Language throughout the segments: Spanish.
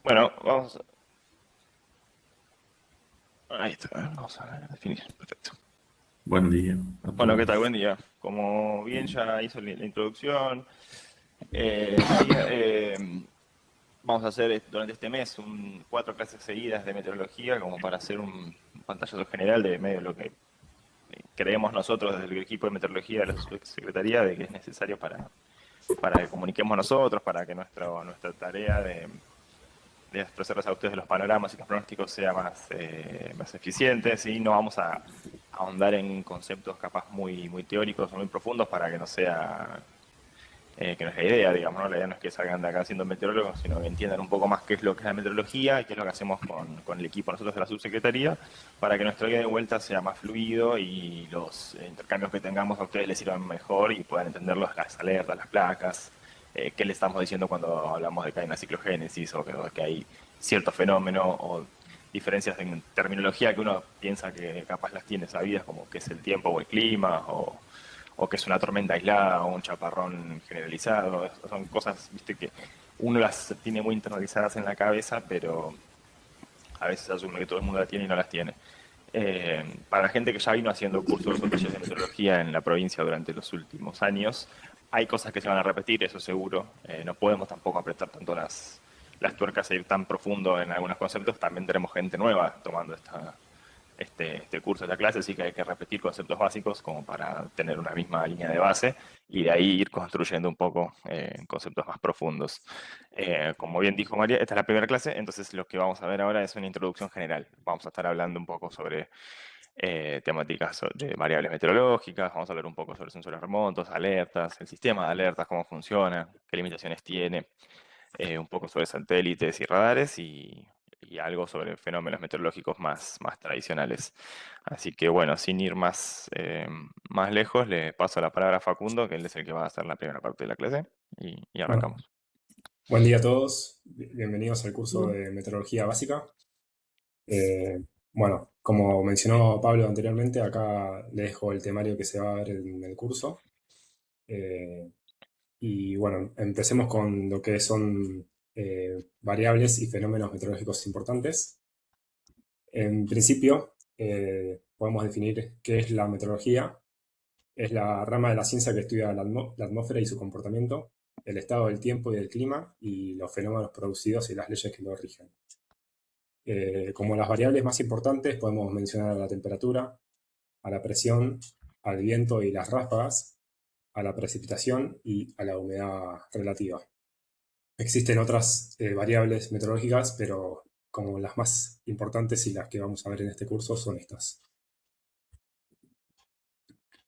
Bueno, ahí está, vamos a definir, perfecto. Buen día a Bueno, ¿qué tal? todos. Buen día. Como bien ya hizo la introducción, sí, vamos a hacer durante este mes 4 clases seguidas de meteorología como para hacer un pantallazo general de medio de lo que creemos nosotros desde el equipo de meteorología de la subsecretaría de que es necesario para que comuniquemos nosotros, para que nuestra tarea de expresarles a ustedes los panoramas y los pronósticos sea más eficiente, ¿sí? No vamos a ahondar en conceptos capaz muy teóricos o muy profundos para que no sea, que no es la idea, digamos, ¿no? La idea no es que salgan de acá siendo meteorólogos, sino que entiendan un poco más qué es lo que es la meteorología y qué es lo que hacemos con el equipo nosotros de la subsecretaría, para que nuestro día de vuelta sea más fluido y los intercambios que tengamos a ustedes les sirvan mejor y puedan entender las alertas, las placas, qué le estamos diciendo cuando hablamos de que hay una ciclogénesis o que hay cierto fenómeno o diferencias en terminología que uno piensa que capaz las tiene sabidas, como que es el tiempo o el clima o que es una tormenta aislada o un chaparrón generalizado. Son cosas, viste, que uno las tiene muy internalizadas en la cabeza, pero a veces asume que todo el mundo las tiene y no las tiene. Para la gente que ya vino haciendo cursos o talleres de meteorología en la provincia durante los últimos años, hay cosas que se van a repetir, eso seguro. No podemos tampoco apretar tanto las tuercas e ir tan profundo en algunos conceptos. También tenemos gente nueva tomando este curso, esta clase, así que hay que repetir conceptos básicos como para tener una misma línea de base y de ahí ir construyendo un poco conceptos más profundos. Como bien dijo María, esta es la primera clase, entonces lo que vamos a ver ahora es una introducción general. Vamos a estar hablando un poco sobre temáticas de variables meteorológicas, vamos a hablar un poco sobre sensores remotos, alertas, el sistema de alertas, cómo funciona, qué limitaciones tiene, un poco sobre satélites y radares y algo sobre fenómenos meteorológicos más tradicionales. Así que bueno, sin ir más lejos, le paso la palabra a Facundo, que él es el que va a hacer la primera parte de la clase, y Bueno, arrancamos. buen día a todos. Bienvenidos al curso de Meteorología Básica. Eh, bueno, como mencionó Pablo anteriormente, acá les dejo el temario que se va a ver en el curso. Eh, y bueno, empecemos con lo que son variables y fenómenos meteorológicos importantes. En principio, podemos definir qué es la meteorología. Es la rama de la ciencia que estudia la atmósfera y su comportamiento, el estado del tiempo y del clima y los fenómenos producidos y las leyes que lo rigen. Como las variables más importantes podemos mencionar a la temperatura, a la presión, al viento y las ráfagas, a la precipitación y a la humedad relativa. Existen otras variables meteorológicas, pero como las más importantes y las que vamos a ver en este curso son estas.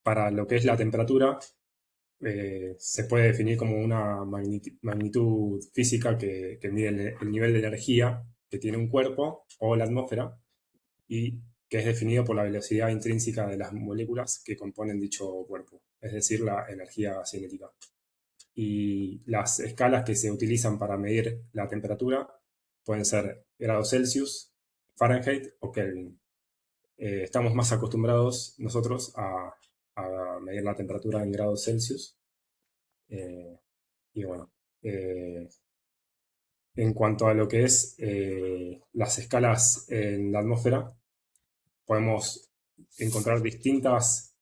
Para lo que es la temperatura, se puede definir como una magnitud física que mide el nivel de energía que tiene un cuerpo o la atmósfera y que es definido por la velocidad intrínseca de las moléculas que componen dicho cuerpo, es decir, la energía cinética. Y las escalas que se utilizan para medir la temperatura pueden ser grados Celsius, Fahrenheit o Kelvin. Estamos más acostumbrados nosotros a medir la temperatura en grados Celsius. eh, y bueno, eh, en cuanto a lo que es las escalas en la atmósfera, podemos encontrar distintos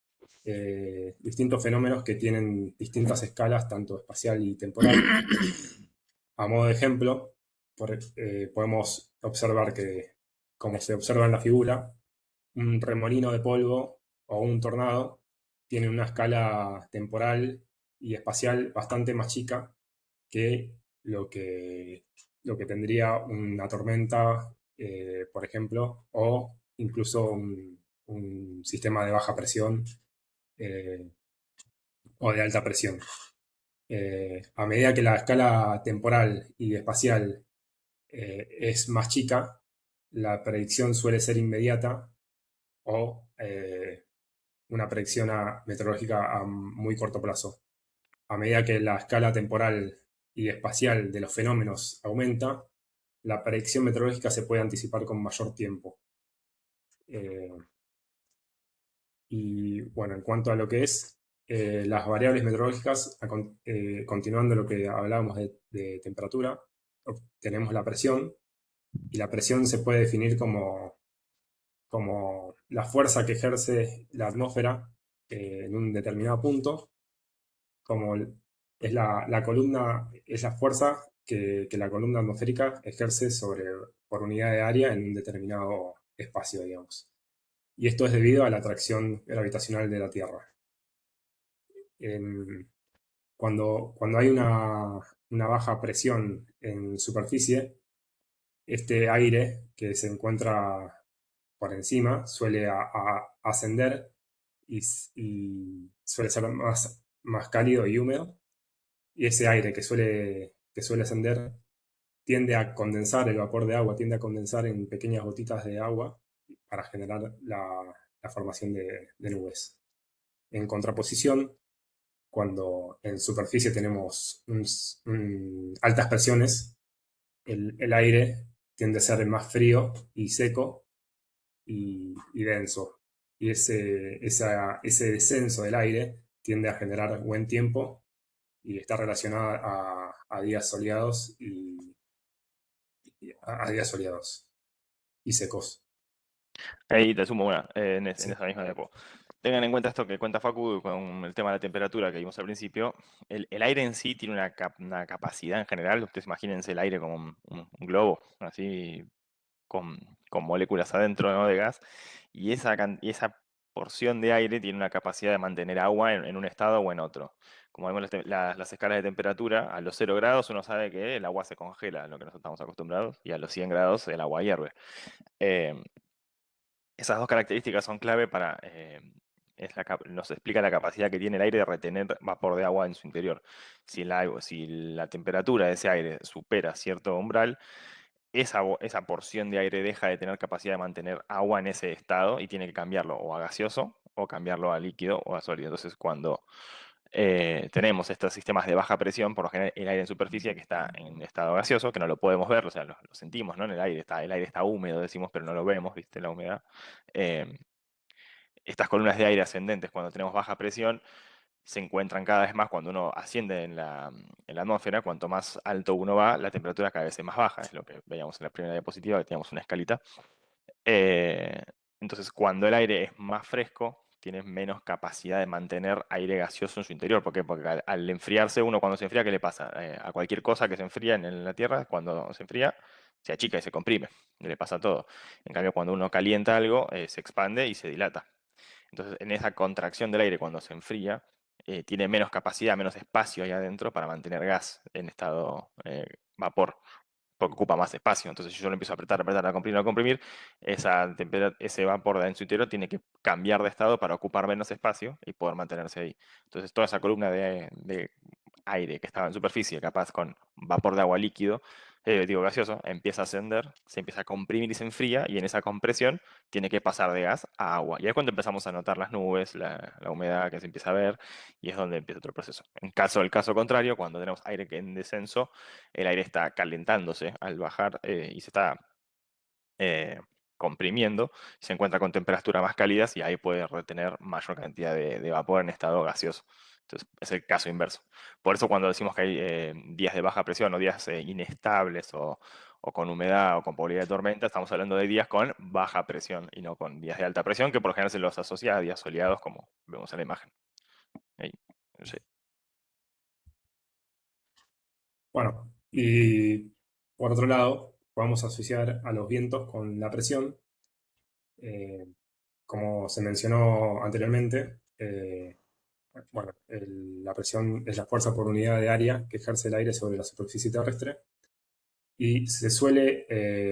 fenómenos que tienen distintas escalas, tanto espacial y temporal. A modo de ejemplo, podemos observar que, como se observa en la figura, un remolino de polvo o un tornado tiene una escala temporal y espacial bastante más chica que lo que, lo que tendría una tormenta, por ejemplo, o incluso un sistema de baja presión eh, o de alta presión. A medida que la escala temporal y espacial es más chica, la predicción suele ser inmediata o una predicción meteorológica a muy corto plazo. A medida que la escala temporal y espacial de los fenómenos aumenta, la predicción meteorológica se puede anticipar con mayor tiempo. Eh, y bueno, en cuanto a lo que es las variables meteorológicas, continuando lo que hablábamos de temperatura, tenemos la presión, y la presión se puede definir como la fuerza que ejerce la atmósfera en un determinado punto, como es la columna, es la fuerza que la columna atmosférica ejerce por unidad de área en un determinado espacio, digamos. Y esto es debido a la atracción gravitacional de la Tierra. En- cuando hay una baja presión en superficie, este aire que se encuentra por encima suele ascender y suele ser más cálido y húmedo. Y ese aire que suele ascender tiende a condensar, el vapor de agua tiende a condensar en pequeñas gotitas de agua para generar la formación de nubes. En contraposición, cuando en superficie tenemos altas presiones, el aire tiende a ser más frío y seco y denso. Y ese descenso del aire tiende a generar buen tiempo y está relacionado a días soleados a días soleados y secos. Ahí te sumo una, en Sí. esa misma depo. Tengan en cuenta esto que cuenta Facu con el tema de la temperatura que vimos al principio. El aire en sí tiene una capacidad en general. Ustedes imagínense el aire como un globo, así con, con moléculas adentro, ¿no? De gas. Y esa porción de aire tiene una capacidad de mantener agua en un estado o en otro. Como vemos las escalas de temperatura, a los 0 grados uno sabe que el agua se congela, lo que nosotros estamos acostumbrados, y a los 100 grados el agua hierve. Eh, Esas dos características son clave para, nos explica la capacidad que tiene el aire de retener vapor de agua en su interior. Si la temperatura de ese aire supera cierto umbral, esa porción de aire deja de tener capacidad de mantener agua en ese estado y tiene que cambiarlo o a gaseoso o cambiarlo a líquido o a sólido. Entonces, cuando tenemos estos sistemas de baja presión, por lo general el aire en superficie que está en estado gaseoso, que no lo podemos ver, o sea, lo sentimos, ¿no? En el aire está húmedo, decimos, pero no lo vemos, ¿viste? La humedad. Eh, Estas columnas de aire ascendentes, cuando tenemos baja presión, se encuentran cada vez más cuando uno asciende en la atmósfera. Cuanto más alto uno va, la temperatura cada vez es más baja, es lo que veíamos en la primera diapositiva, que teníamos una escalita. Eh, entonces, cuando el aire es más fresco, tiene menos capacidad de mantener aire gaseoso en su interior. ¿Por qué? Porque al enfriarse, uno cuando se enfría, ¿qué le pasa? A cualquier cosa que se enfría en la Tierra, cuando se enfría, se achica y se comprime. Le pasa a todo. En cambio, cuando uno calienta algo, se expande y se dilata. Entonces, en esa contracción del aire, cuando se enfría, tiene menos capacidad, menos espacio ahí adentro para mantener gas en estado vapor, porque ocupa más espacio. Entonces, si yo lo empiezo a apretar, apretar, a comprimir, ese vapor de en su interior tiene que cambiar de estado para ocupar menos espacio y poder mantenerse ahí. Entonces, toda esa columna de aire que estaba en superficie, capaz con vapor de agua líquido, digo gaseoso, empieza a ascender, se empieza a comprimir y se enfría, y en esa compresión tiene que pasar de gas a agua. Y ahí es cuando empezamos a notar las nubes, la humedad que se empieza a ver, y es donde empieza otro proceso. El caso contrario, cuando tenemos aire que en descenso, el aire está calentándose al bajar y se está eh, comprimiendo, se encuentra con temperaturas más cálidas y ahí puede retener mayor cantidad de vapor en estado gaseoso. Entonces, es el caso inverso. Por eso cuando decimos que hay días de baja presión o días inestables o con humedad o con probabilidad de tormenta, estamos hablando de días con baja presión y no con días de alta presión, que por lo general se los asocia a días soleados, como vemos en la imagen. Ahí, sí. Bueno, y por otro lado, podemos asociar a los vientos con la presión. Eh, Como se mencionó anteriormente, bueno, la presión es la fuerza por unidad de área que ejerce el aire sobre la superficie terrestre y se suele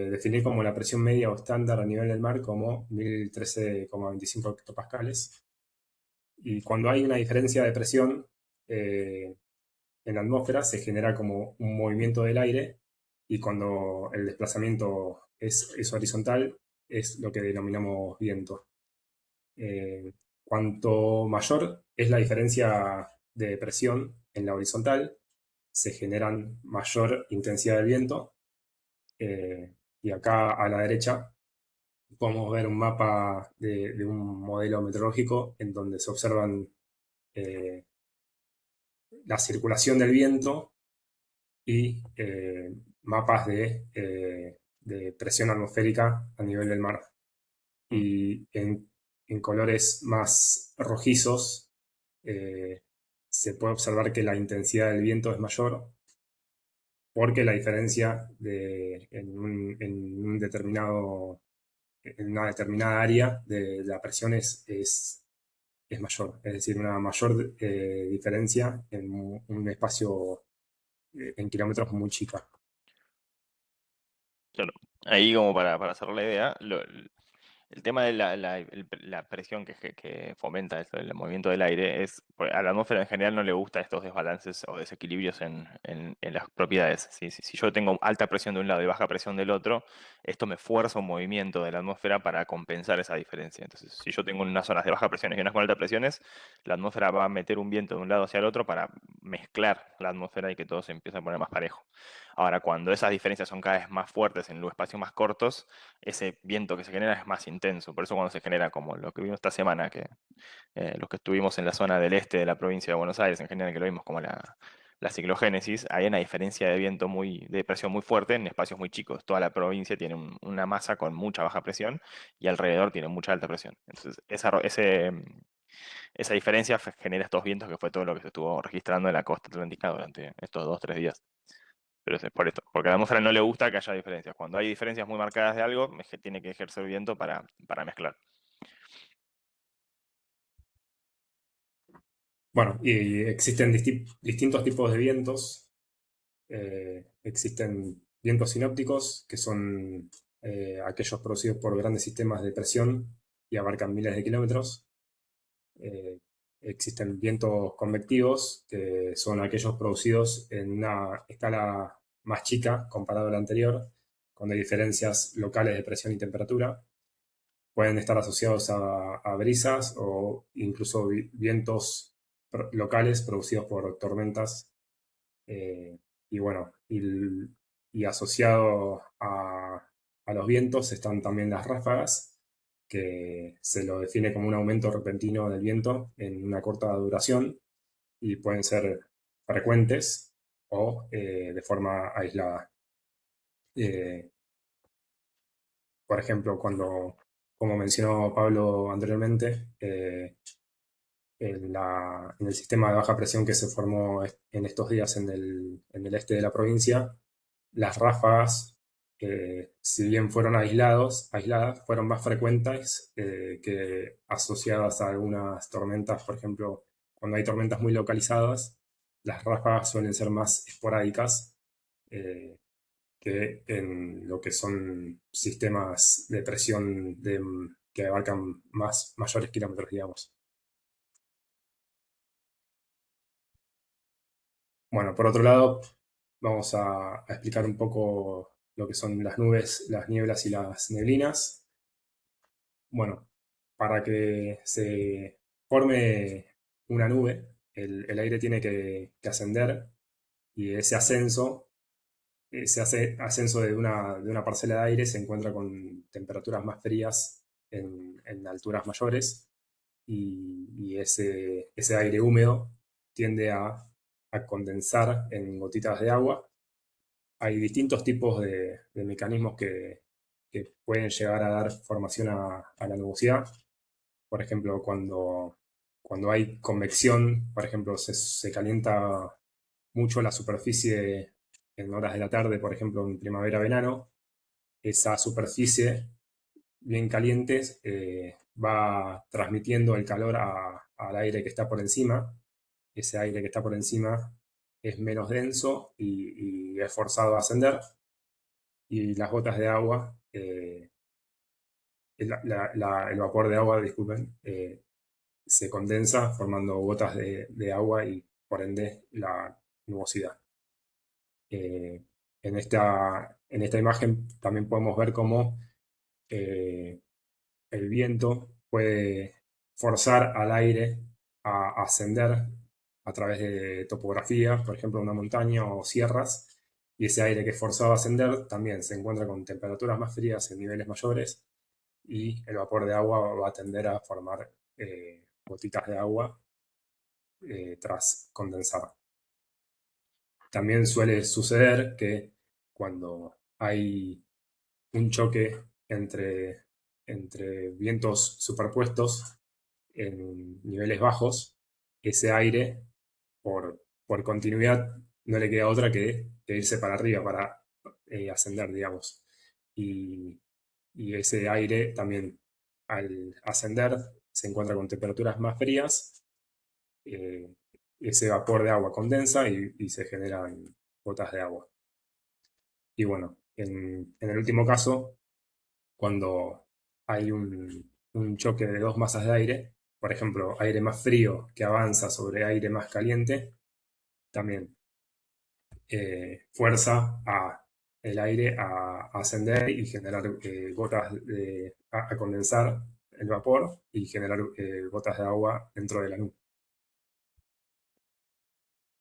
definir como la presión media o estándar a nivel del mar como 1013,25 hectopascales. Y cuando hay una diferencia de presión eh, en la atmósfera, se genera como un movimiento del aire y cuando el desplazamiento es horizontal, es lo que denominamos viento. Eh, Cuanto mayor es la diferencia de presión en la horizontal, se generan mayor intensidad del viento. Y acá a la derecha podemos ver un mapa de un modelo meteorológico en donde se observan eh, la circulación del viento y mapas de presión atmosférica a nivel del mar. Mm. Y en colores más rojizos se puede observar que la intensidad del viento es mayor porque la diferencia en una determinada área de la presión es mayor, es decir, una mayor diferencia en un espacio en kilómetros muy chica. Claro. Ahí como para hacer la idea, el tema de la presión que fomenta esto, el movimiento del aire, a la atmósfera en general no le gusta estos desbalances o desequilibrios en las propiedades. Si yo tengo alta presión de un lado y baja presión del otro, esto me fuerza un movimiento de la atmósfera para compensar esa diferencia. Entonces, si yo tengo unas zonas de baja presión y unas con alta presiones, la atmósfera va a meter un viento de un lado hacia el otro para mezclar la atmósfera y que todo se empiece a poner más parejo. Ahora, cuando esas diferencias son cada vez más fuertes en los espacios más cortos, ese viento que se genera es más intenso. Por eso cuando se genera como lo que vimos esta semana, que los que estuvimos en la zona del este de la provincia de Buenos Aires, en general que lo vimos como la ciclogénesis, hay una diferencia de viento de presión muy fuerte en espacios muy chicos. Toda la provincia tiene una masa con mucha baja presión y alrededor tiene mucha alta presión. Entonces, esa diferencia genera estos vientos que fue todo lo que se estuvo registrando en la costa atlántica durante estos 2, 3 días. Pero es por esto, porque a la atmósfera no le gusta que haya diferencias. Cuando hay diferencias muy marcadas de algo, tiene que ejercer viento para mezclar. Bueno, y existen distintos tipos de vientos. Existen vientos sinópticos, que son aquellos producidos por grandes sistemas de presión y abarcan miles de kilómetros. Eh, Existen vientos convectivos, que son aquellos producidos en una escala más chica comparado a la anterior, cuando hay diferencias locales de presión y temperatura. Pueden estar asociados a brisas o incluso vientos locales producidos por tormentas. eh, y bueno, y asociado a los vientos están también las ráfagas, que se lo define como un aumento repentino del viento en una corta duración y pueden ser frecuentes o de forma aislada. Eh, por ejemplo, como mencionó Pablo anteriormente, en el sistema de baja presión que se formó en estos días en el este de la provincia, las ráfagas, si bien fueron aisladas, fueron más frecuentes que asociadas a algunas tormentas. Por ejemplo, cuando hay tormentas muy localizadas, las ráfagas suelen ser más esporádicas eh, que en lo que son sistemas de presión que abarcan mayores kilómetros, digamos. Bueno, por otro lado, vamos a explicar un poco lo que son las nubes, las nieblas y las neblinas. Bueno, para que se forme una nube, el aire tiene que ascender y ese ascenso de una parcela de aire se encuentra con temperaturas más frías en alturas mayores y ese aire húmedo tiende a condensar en gotitas de agua. Hay distintos tipos de mecanismos que pueden llegar a dar formación a la nubosidad. Por ejemplo, cuando hay convección, por ejemplo, se calienta mucho la superficie en horas de la tarde, por ejemplo, en primavera-verano. Esa superficie bien caliente va transmitiendo el calor al aire que está por encima. Ese aire que está por encima es menos denso y es forzado a ascender y las gotas de agua, el vapor de agua, disculpen, se condensa formando gotas de agua y por ende la nubosidad. Eh, en esta imagen también podemos ver cómo eh, el viento puede forzar al aire a ascender a través de topografía, por ejemplo, una montaña o sierras, y ese aire que es forzado a ascender también se encuentra con temperaturas más frías en niveles mayores y el vapor de agua va a tender a formar gotitas de agua tras condensar. También suele suceder que cuando hay un choque entre vientos superpuestos en niveles bajos, ese aire, por continuidad, no le queda otra que irse para arriba, para ascender, digamos. Y, y ese aire también, al ascender, se encuentra con temperaturas más frías, eh, ese vapor de agua condensa y se generan gotas de agua. Y bueno, en el último caso, cuando hay un choque de dos masas de aire, por ejemplo, aire más frío que avanza sobre aire más caliente, también fuerza a el aire a ascender y generar gotas a condensar el vapor y generar gotas de agua dentro de la nube.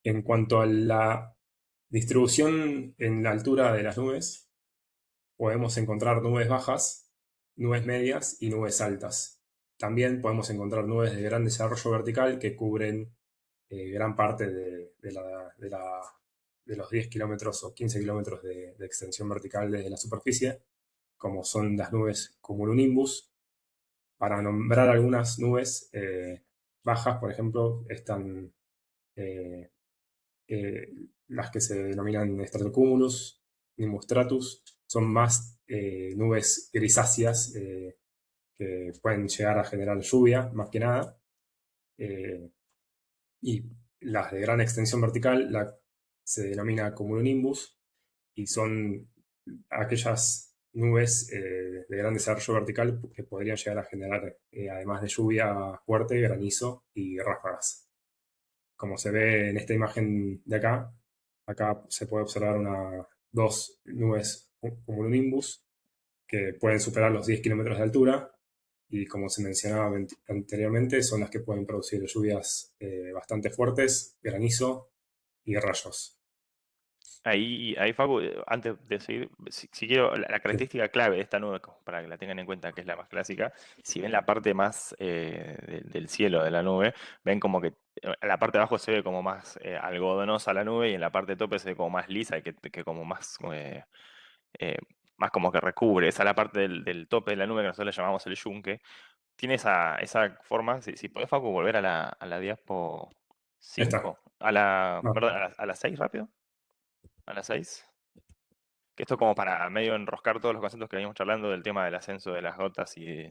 En cuanto a la distribución en la altura de las nubes, podemos encontrar nubes bajas, nubes medias y nubes altas. También podemos encontrar nubes de gran desarrollo vertical que cubren gran parte de los 10 kilómetros o 15 kilómetros de extensión vertical desde la superficie, como son las nubes cumulonimbus. Para nombrar algunas nubes bajas, por ejemplo, están eh, eh, las que se denominan stratocumulus, nimbus stratus, son más nubes grisáceas que pueden llegar a generar lluvia, más que nada. Eh, y las de gran extensión vertical se denomina cumulonimbus y son aquellas nubes de gran desarrollo vertical que podrían llegar a generar, además de lluvia fuerte, granizo y ráfagas. Como se ve en esta imagen de acá, acá se puede observar dos nubes cumulonimbus que pueden superar los 10 kilómetros de altura y como se mencionaba anteriormente, son las que pueden producir lluvias bastante fuertes, granizo y rayos. Ahí Facu, antes de seguir, si quiero, la Sí, característica clave de esta nube, como para que la tengan en cuenta, que es la más clásica, si ven la parte más del cielo de la nube, ven como que en la parte de abajo se ve como más algodonosa la nube y en la parte de tope se ve como más lisa y que como eh, más como que recubre. Esa es la parte del tope de la nube que nosotros le llamamos el yunque. Tiene esa forma, si podés Facu volver a la diaspo está. 5 a la, Ah, perdón, a la 6 rápido. A las 6. Que esto como para medio enroscar todos los conceptos que veníamos charlando del tema del ascenso de las gotas y de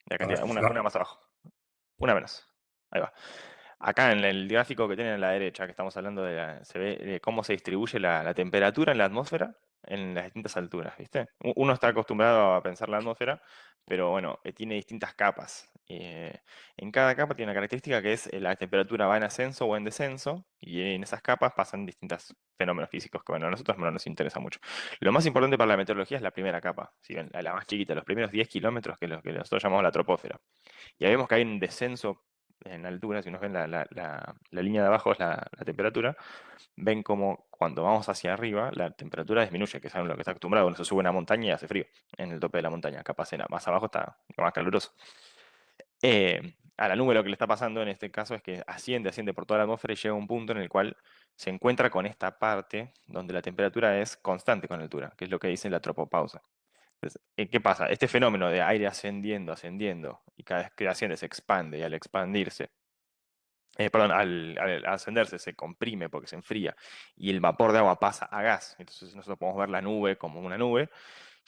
la a ver, cantidad. Una más abajo. Una menos. Ahí va. Acá en el gráfico que tienen a la derecha, que estamos hablando se ve cómo se distribuye la temperatura en la atmósfera en las distintas alturas, ¿viste? Uno está acostumbrado a pensar la atmósfera, pero bueno, tiene distintas capas. En cada capa tiene una característica que es la temperatura va en ascenso o en descenso, y en esas capas pasan distintos fenómenos físicos que, bueno, a nosotros no nos interesa mucho. Lo más importante para la meteorología es la primera capa, si ven, la más chiquita, los primeros 10 kilómetros que nosotros llamamos la troposfera. Y ahí vemos que hay un descenso en altura, si nos ven la línea de abajo es la temperatura, ven como cuando vamos hacia arriba la temperatura disminuye, que es algo a lo que está acostumbrado, cuando se sube una montaña y hace frío en el tope de la montaña, capaz más abajo está más caluroso. A la nube lo que le está pasando en este caso es que asciende por toda la atmósfera y llega a un punto en el cual se encuentra con esta parte donde la temperatura es constante con altura, que es lo que dice la tropopausa. Entonces, ¿qué pasa? Este fenómeno de aire ascendiendo, y cada vez que asciende se expande, y al expandirse, perdón, al ascenderse se comprime porque se enfría, y el vapor de agua pasa a gas. Entonces nosotros podemos ver la nube como una nube.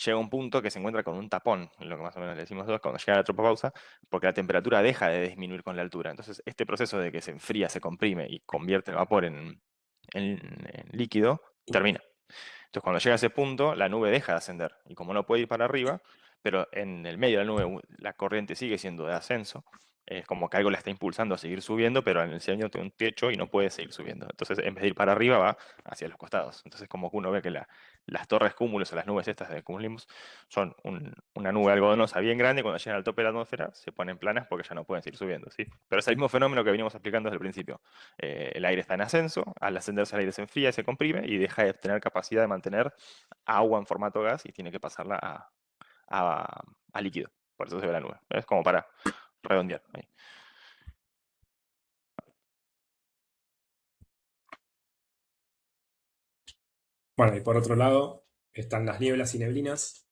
Llega un punto que se encuentra con un tapón, lo que más o menos le decimos nosotros, cuando llega la tropopausa, porque la temperatura deja de disminuir con la altura. Entonces, este proceso de que se enfría, se comprime y convierte el vapor en líquido, termina. Entonces, cuando llega a ese punto, la nube deja de ascender. Y como no puede ir para arriba, pero en el medio de la nube la corriente sigue siendo de ascenso, es como que algo la está impulsando a seguir subiendo, pero en el cielo tiene un techo y no puede seguir subiendo. Entonces, en vez de ir para arriba, va hacia los costados. Entonces, como que uno ve que las torres cúmulos o las nubes estas de cumulonimbus son una nube algodonosa bien grande, cuando llegan al tope de la atmósfera se ponen planas porque ya no pueden seguir subiendo, ¿sí? Pero es el mismo fenómeno que venimos aplicando desde el principio. El aire está en ascenso, al ascenderse el aire se enfría, se comprime y deja de tener capacidad de mantener agua en formato gas y tiene que pasarla a líquido. Por eso se ve la nube. Es como para redondear. Ahí. bueno, y por otro lado están las nieblas y neblinas,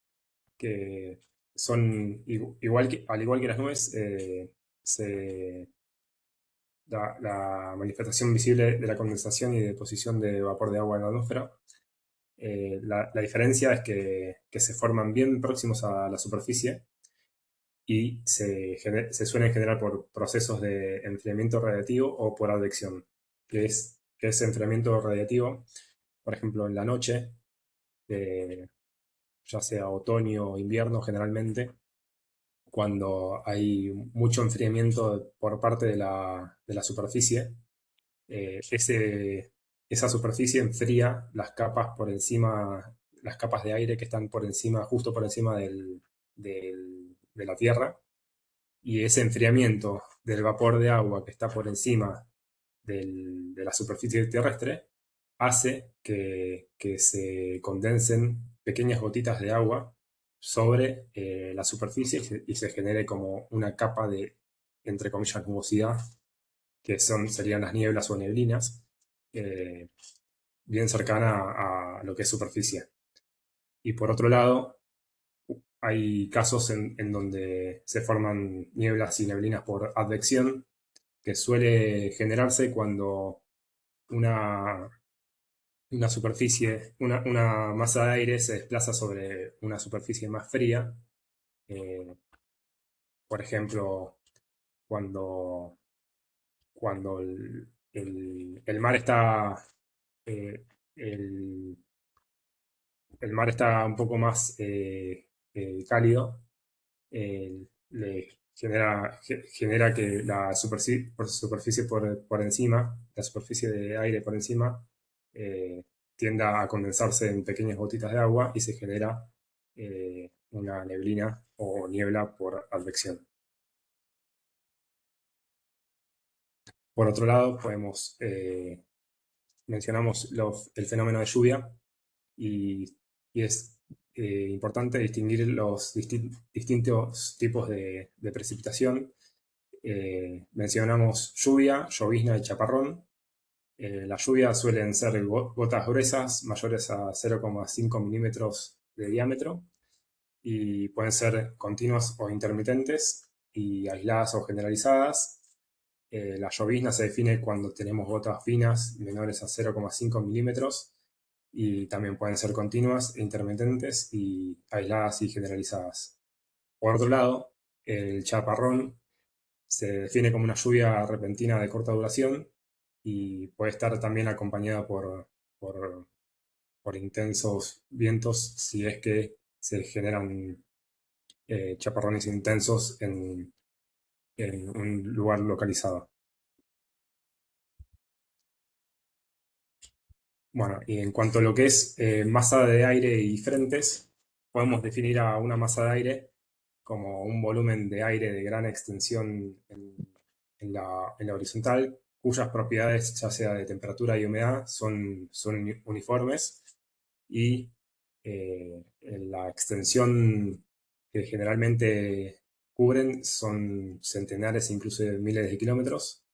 que son, al igual que las nubes, la manifestación visible de la condensación y deposición de vapor de agua en la atmósfera. La diferencia es que se forman bien próximos a la superficie y se suelen generar por procesos de enfriamiento radiativo o por advección, que es enfriamiento radiativo, por ejemplo, en la noche, ya sea otoño o invierno generalmente, cuando hay mucho enfriamiento por parte de la superficie, eh, ese- esa superficie enfría las capas por encima, las capas de aire que están por encima, justo por encima de la Tierra, y ese enfriamiento del vapor de agua que está por encima de la superficie terrestre hace que se condensen pequeñas gotitas de agua sobre la superficie y se genere como una capa de, entre comillas, nubosidad, que serían las nieblas o neblinas, eh, bien cercana a lo que es superficie. Y por otro lado, hay casos en donde se forman nieblas y neblinas por advección, que suele generarse cuando una, una superficie, una masa de aire se desplaza sobre una superficie más fría. eh, por ejemplo, cuando, cuando el mar está eh, el, el mar está un poco más cálido, genera que la superficie por encima, la superficie de aire por encima, tienda a condensarse en pequeñas gotitas de agua y se genera una neblina o niebla por advección. Por otro lado, mencionamos el fenómeno de lluvia, y, y es importante distinguir los distintos tipos de precipitación. Mencionamos lluvia, llovizna y chaparrón. Las lluvias suelen ser gotas gruesas, mayores a 0,5 milímetros de diámetro, y pueden ser continuas o intermitentes, y aisladas o generalizadas. La llovizna se define cuando tenemos gotas finas menores a 0,5 milímetros, y también pueden ser continuas e intermitentes y aisladas y generalizadas. Por otro lado, el chaparrón se define como una lluvia repentina de corta duración y puede estar también acompañada por, por intensos vientos si es que se generan chaparrones intensos en un lugar localizado. Bueno, y en cuanto a lo que es masa de aire y frentes, podemos definir a una masa de aire como un volumen de aire de gran extensión en la horizontal, cuyas propiedades, ya sea de temperatura y humedad, son uniformes, y en la extensión que generalmente cubren son centenares, incluso miles de kilómetros.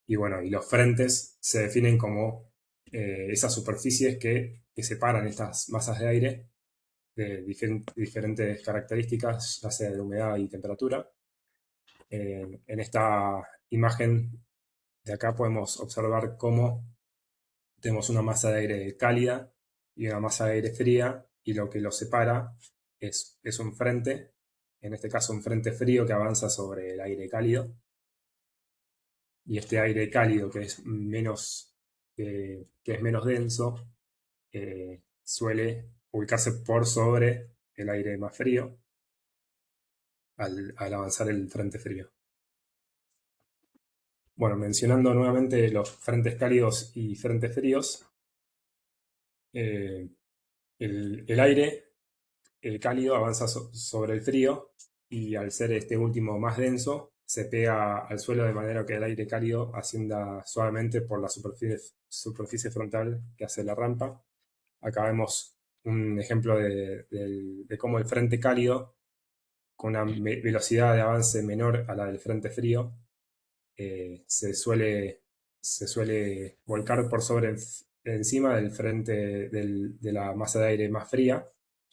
Y bueno, y los frentes se definen como esas superficies que separan estas masas de aire de diferentes características, ya sea de humedad y temperatura. En esta imagen de acá podemos observar cómo tenemos una masa de aire cálida y una masa de aire fría, y lo que los separa es un frente, en este caso un frente frío que avanza sobre el aire cálido, y este aire cálido que es menos denso, suele ubicarse por sobre el aire más frío al avanzar el frente frío. Bueno, mencionando nuevamente los frentes cálidos y frentes fríos, eh, el aire cálido avanza sobre el frío, y al ser este último más denso, se pega al suelo de manera que el aire cálido ascienda suavemente por la superficie frontal que hace la rampa. Acá vemos un ejemplo de cómo el frente cálido, con una velocidad de avance menor a la del frente frío, se suele volcar por sobre encima del frente de la masa de aire más fría,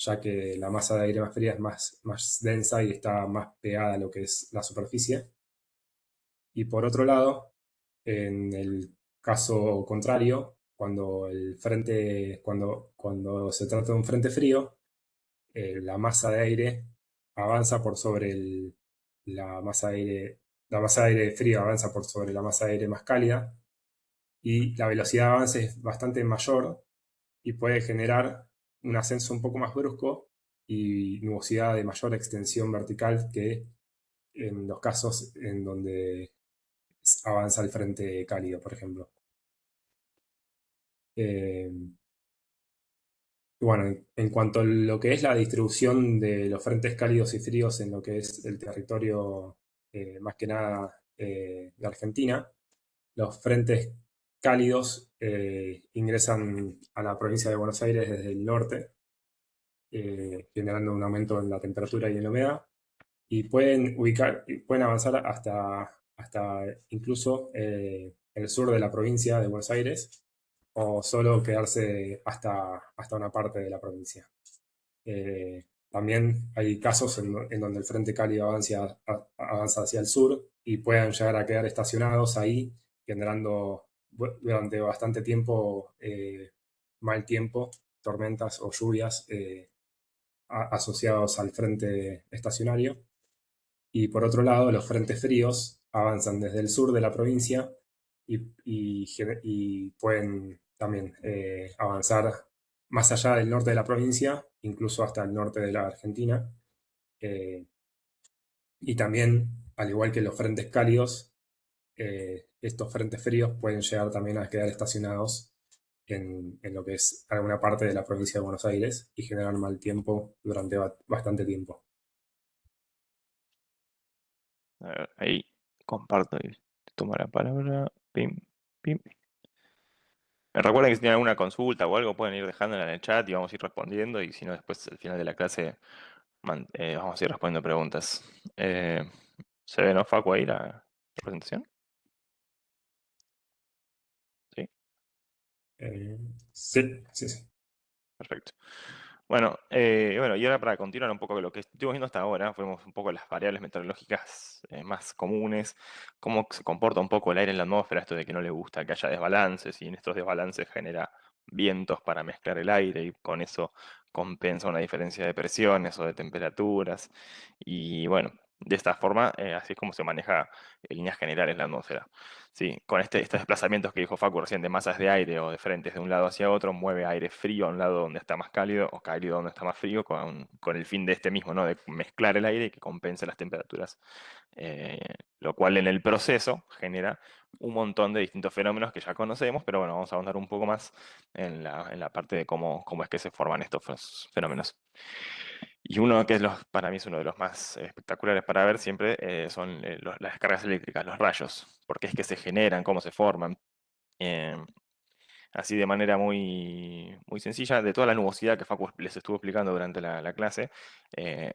ya que la masa de aire más fría es más densa y está más pegada a lo que es la superficie. Y por otro lado, en el caso contrario, cuando se trata de un frente frío, la masa de aire avanza por sobre la masa de aire, la masa de aire frío avanza por sobre la masa de aire más cálida y la velocidad de avance es bastante mayor y puede generar un ascenso un poco más brusco y nubosidad de mayor extensión vertical que en los casos en donde avanza el frente cálido, por ejemplo. Eh, bueno, en cuanto a lo que es la distribución de los frentes cálidos y fríos en lo que es el territorio, más que nada de Argentina, los frentes cálidos ingresan a la provincia de Buenos Aires desde el norte, generando un aumento en la temperatura y en la humedad, y pueden avanzar hasta incluso el sur de la provincia de Buenos Aires, o solo quedarse hasta una parte de la provincia. También hay casos en donde el frente cálido avanza hacia el sur y puedan llegar a quedar estacionados ahí, generando durante bastante tiempo mal tiempo, tormentas o lluvias asociados al frente estacionario. Y por otro lado, los frentes fríos avanzan desde el sur de la provincia y pueden también avanzar más allá del norte de la provincia, incluso hasta el norte de la Argentina. Eh, y también, al igual que los frentes cálidos, estos frentes fríos pueden llegar también a quedar estacionados en lo que es alguna parte de la provincia de Buenos Aires y generar mal tiempo durante bastante tiempo. A ver, ahí comparto y tomo la palabra. Pim, pim. Recuerden que si tienen alguna consulta o algo pueden ir dejándola en el chat y vamos a ir respondiendo y si no después al final de la clase vamos a ir respondiendo preguntas. ¿Se ve, no, Facu, ahí la presentación? Sí, Eh, sí, sí, sí. perfecto. Bueno, y ahora para continuar un poco con lo que estuvimos viendo hasta ahora, fuimos un poco las variables meteorológicas más comunes, cómo se comporta un poco el aire en la atmósfera, esto de que no le gusta que haya desbalances y en estos desbalances genera vientos para mezclar el aire y con eso compensa una diferencia de presiones o de temperaturas. Y bueno, de esta forma, así es como se maneja en líneas generales la atmósfera. Sí, con estos desplazamientos que dijo Facu recién de masas de aire o de frentes de un lado hacia otro, mueve aire frío a un lado donde está más cálido o cálido donde está más frío, con el fin de este mismo, ¿no? De mezclar el aire y que compense las temperaturas. Eh, lo cual en el proceso genera un montón de distintos fenómenos que ya conocemos, pero bueno, vamos a ahondar un poco más en la parte de cómo es que se forman estos fenómenos. Y uno que para mí es uno de los más espectaculares para ver siempre son las descargas eléctricas, los rayos, porque es que se generan, cómo se forman. Eh, Así de manera muy, muy sencilla, de toda la nubosidad que Facu les estuvo explicando durante la clase, eh,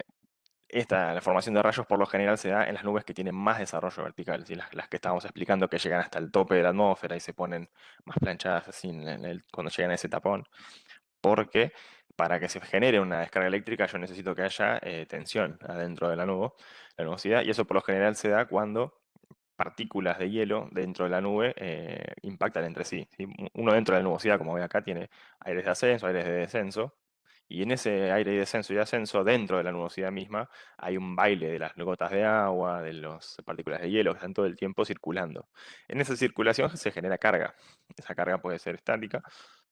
la formación de rayos por lo general se da en las nubes que tienen más desarrollo vertical, ¿sí? Las que estábamos explicando que llegan hasta el tope de la atmósfera y se ponen más planchadas así cuando llegan a ese tapón porque para que se genere una descarga eléctrica yo necesito que haya tensión adentro de la nubosidad, y eso por lo general se da cuando partículas de hielo dentro de la nube impactan entre sí, ¿sí? Uno dentro de la nubosidad, como ve acá, tiene aires de ascenso, aires de descenso, y en ese aire de descenso y ascenso, dentro de la nubosidad misma, hay un baile de las gotas de agua, de las partículas de hielo que están todo el tiempo circulando. En esa circulación se genera carga. Esa carga puede ser estática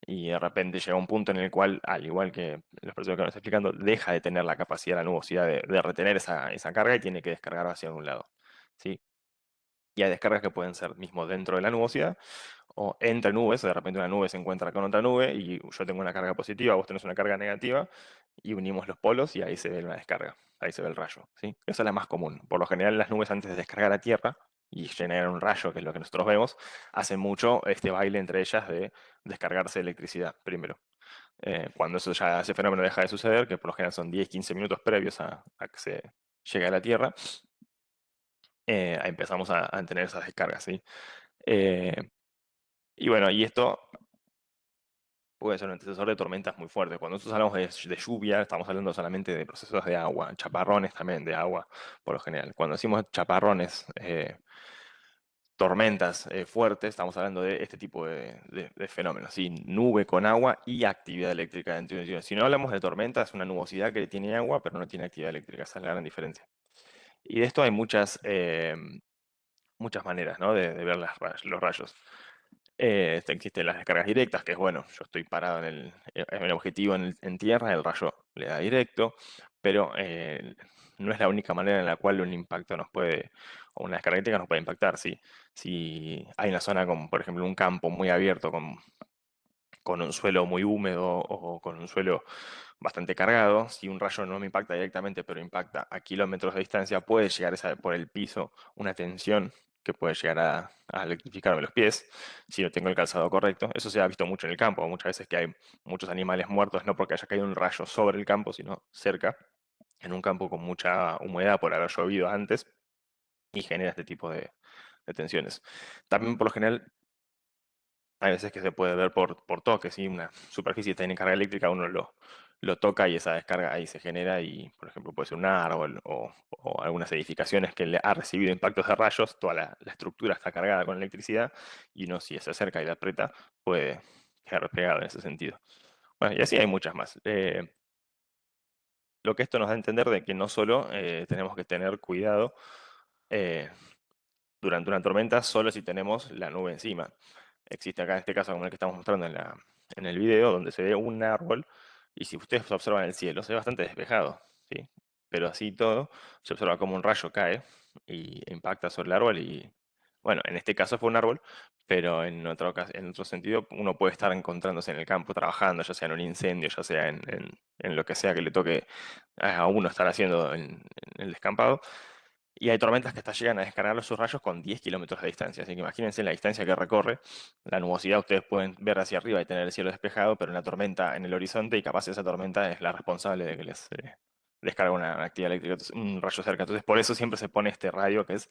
y de repente llega un punto en el cual, al igual que los procesos que nos está explicando, deja de tener la capacidad de la nubosidad de retener esa carga y tiene que descargar hacia un lado. ¿Sí? Y hay descargas que pueden ser mismo dentro de la nubosidad o entre nubes, de repente una nube se encuentra con otra nube y yo tengo una carga positiva, vos tenés una carga negativa y unimos los polos y ahí se ve una descarga, ahí se ve el rayo, ¿sí? Esa es la más común. Por lo general las nubes antes de descargar a tierra y generar un rayo, que es lo que nosotros vemos, hacen mucho este baile entre ellas de descargarse electricidad primero. Cuando ese fenómeno deja de suceder, que por lo general son 10-15 minutos previos a que se llegue a la Tierra, empezamos a tener esas descargas, ¿sí? Eh, y bueno, y esto puede ser un antecesor de tormentas muy fuertes. Cuando nosotros hablamos de lluvia, estamos hablando solamente de procesos de agua, chaparrones también de agua, por lo general. Cuando decimos chaparrones, tormentas fuertes, estamos hablando de este tipo de fenómenos, ¿sí? Nube con agua y actividad eléctrica dentro de. Si no hablamos de tormenta, es una nubosidad que tiene agua, pero no tiene actividad eléctrica. Esa es la gran diferencia. Y de esto hay muchas maneras, ¿no? de ver los rayos. Existen las descargas directas, que es bueno, yo estoy parado en el objetivo en tierra, el rayo le da directo, pero no es la única manera en la cual un impacto nos puede, o una descarga eléctrica nos puede impactar. Si hay una zona como, por ejemplo, un campo muy abierto con un suelo muy húmedo o con un suelo bastante cargado, si un rayo no me impacta directamente, pero impacta a kilómetros de distancia, puede llegar por el piso una tensión que puede llegar a electrificarme los pies si no tengo el calzado correcto. Eso se ha visto mucho en el campo, muchas veces que hay muchos animales muertos, no porque haya caído un rayo sobre el campo, sino cerca, en un campo con mucha humedad por haber llovido antes y genera este tipo de tensiones. También por lo general hay veces que se puede ver por toque, ¿sí? Una superficie tiene carga eléctrica, uno lo toca y esa descarga ahí se genera y, por ejemplo, puede ser un árbol o algunas edificaciones que le ha recibido impactos de rayos, toda la estructura está cargada con electricidad y uno si se acerca y la aprieta puede quedar pegado en ese sentido. Bueno, y así hay muchas más. Lo que esto nos da a entender de que no solo tenemos que tener cuidado eh, durante una tormenta, solo si tenemos la nube encima. Existe acá en este caso como el que estamos mostrando en el video, donde se ve un árbol, y si ustedes observan el cielo, se ve bastante despejado, ¿sí? Pero así todo, se observa como un rayo cae y impacta sobre el árbol y, bueno, en este caso fue un árbol, pero en otro sentido uno puede estar encontrándose en el campo trabajando, ya sea en un incendio, ya sea en lo que sea que le toque a uno estar haciendo en el descampado, y hay tormentas que hasta llegan a descargar sus rayos con 10 kilómetros de distancia. Así que imagínense la distancia que recorre. La nubosidad ustedes pueden ver hacia arriba y tener el cielo despejado, pero una tormenta en el horizonte y capaz esa tormenta es la responsable de que les descargue una actividad eléctrica, un rayo cerca. Entonces por eso siempre se pone este radio que es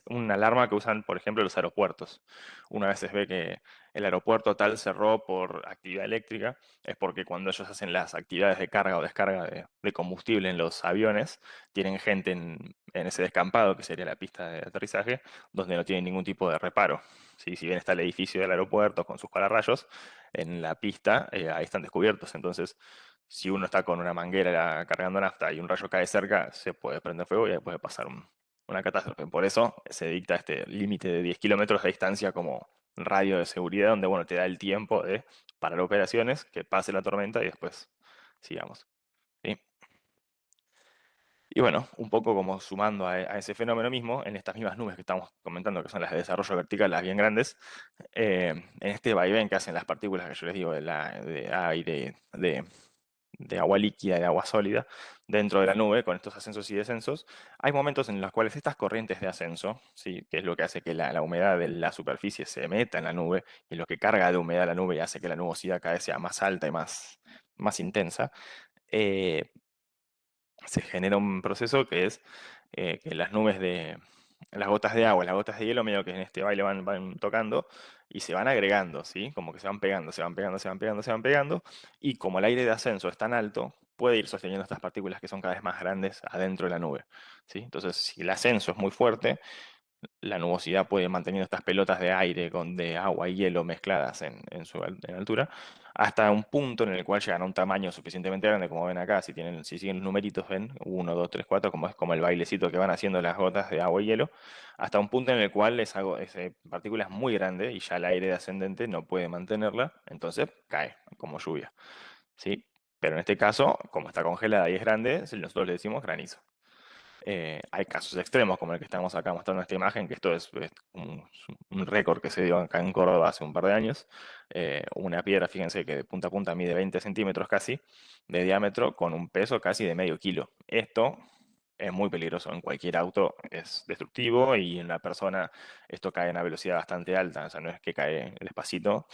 una alarma que usan, por ejemplo, los aeropuertos. Una vez se ve que el aeropuerto tal cerró por actividad eléctrica, es porque cuando ellos hacen las actividades de carga o descarga de combustible en los aviones, tienen gente en ese descampado, que sería la pista de aterrizaje, donde no tienen ningún tipo de reparo. ¿Sí? Si bien está el edificio del aeropuerto con sus pararrayos, en la pista ahí están descubiertos. Entonces, si uno está con una manguera cargando nafta y un rayo cae cerca, se puede prender fuego y ahí puede pasar una catástrofe. Por eso se dicta este límite de 10 kilómetros de distancia como radio de seguridad, donde bueno, te da el tiempo de parar operaciones, que pase la tormenta y después sigamos. ¿Sí? Y bueno, un poco como sumando a ese fenómeno mismo, en estas mismas nubes que estamos comentando, que son las de desarrollo vertical, las bien grandes, en este vaivén que hacen las partículas que yo les digo de aire, de agua líquida, de agua sólida, dentro de la nube, con estos ascensos y descensos, hay momentos en los cuales estas corrientes de ascenso, ¿sí? Que es lo que hace que la humedad de la superficie se meta en la nube, y lo que carga de humedad la nube y hace que la nubosidad cada vez sea más alta y más intensa, eh, se genera un proceso que es que las nubes las gotas de agua, las gotas de hielo, medio que en este baile van tocando y se van agregando, ¿sí? Como que se van pegando, se van pegando, se van pegando, se van pegando, y como el aire de ascenso es tan alto, puede ir sosteniendo estas partículas que son cada vez más grandes adentro de la nube, ¿sí? Entonces, si el ascenso es muy fuerte, la nubosidad puede ir manteniendo estas pelotas de aire de agua y hielo mezcladas en altura, hasta un punto en el cual llegan a un tamaño suficientemente grande, como ven acá, si siguen los numeritos, ven, uno 2 3 4 como es como el bailecito que van haciendo las gotas de agua y hielo, hasta un punto en el cual esa partícula es muy grande y ya el aire ascendente no puede mantenerla, entonces cae como lluvia, ¿sí? Pero en este caso, como está congelada y es grande, nosotros le decimos granizo. Hay casos extremos, como el que estamos acá mostrando en esta imagen, que esto es un récord que se dio acá en Córdoba hace un par de años. Una piedra, fíjense que de punta a punta mide 20 centímetros casi de diámetro, con un peso casi de medio kilo. Esto es muy peligroso. En cualquier auto es destructivo y en la persona esto cae a una velocidad bastante alta. O sea, no es que cae despacito.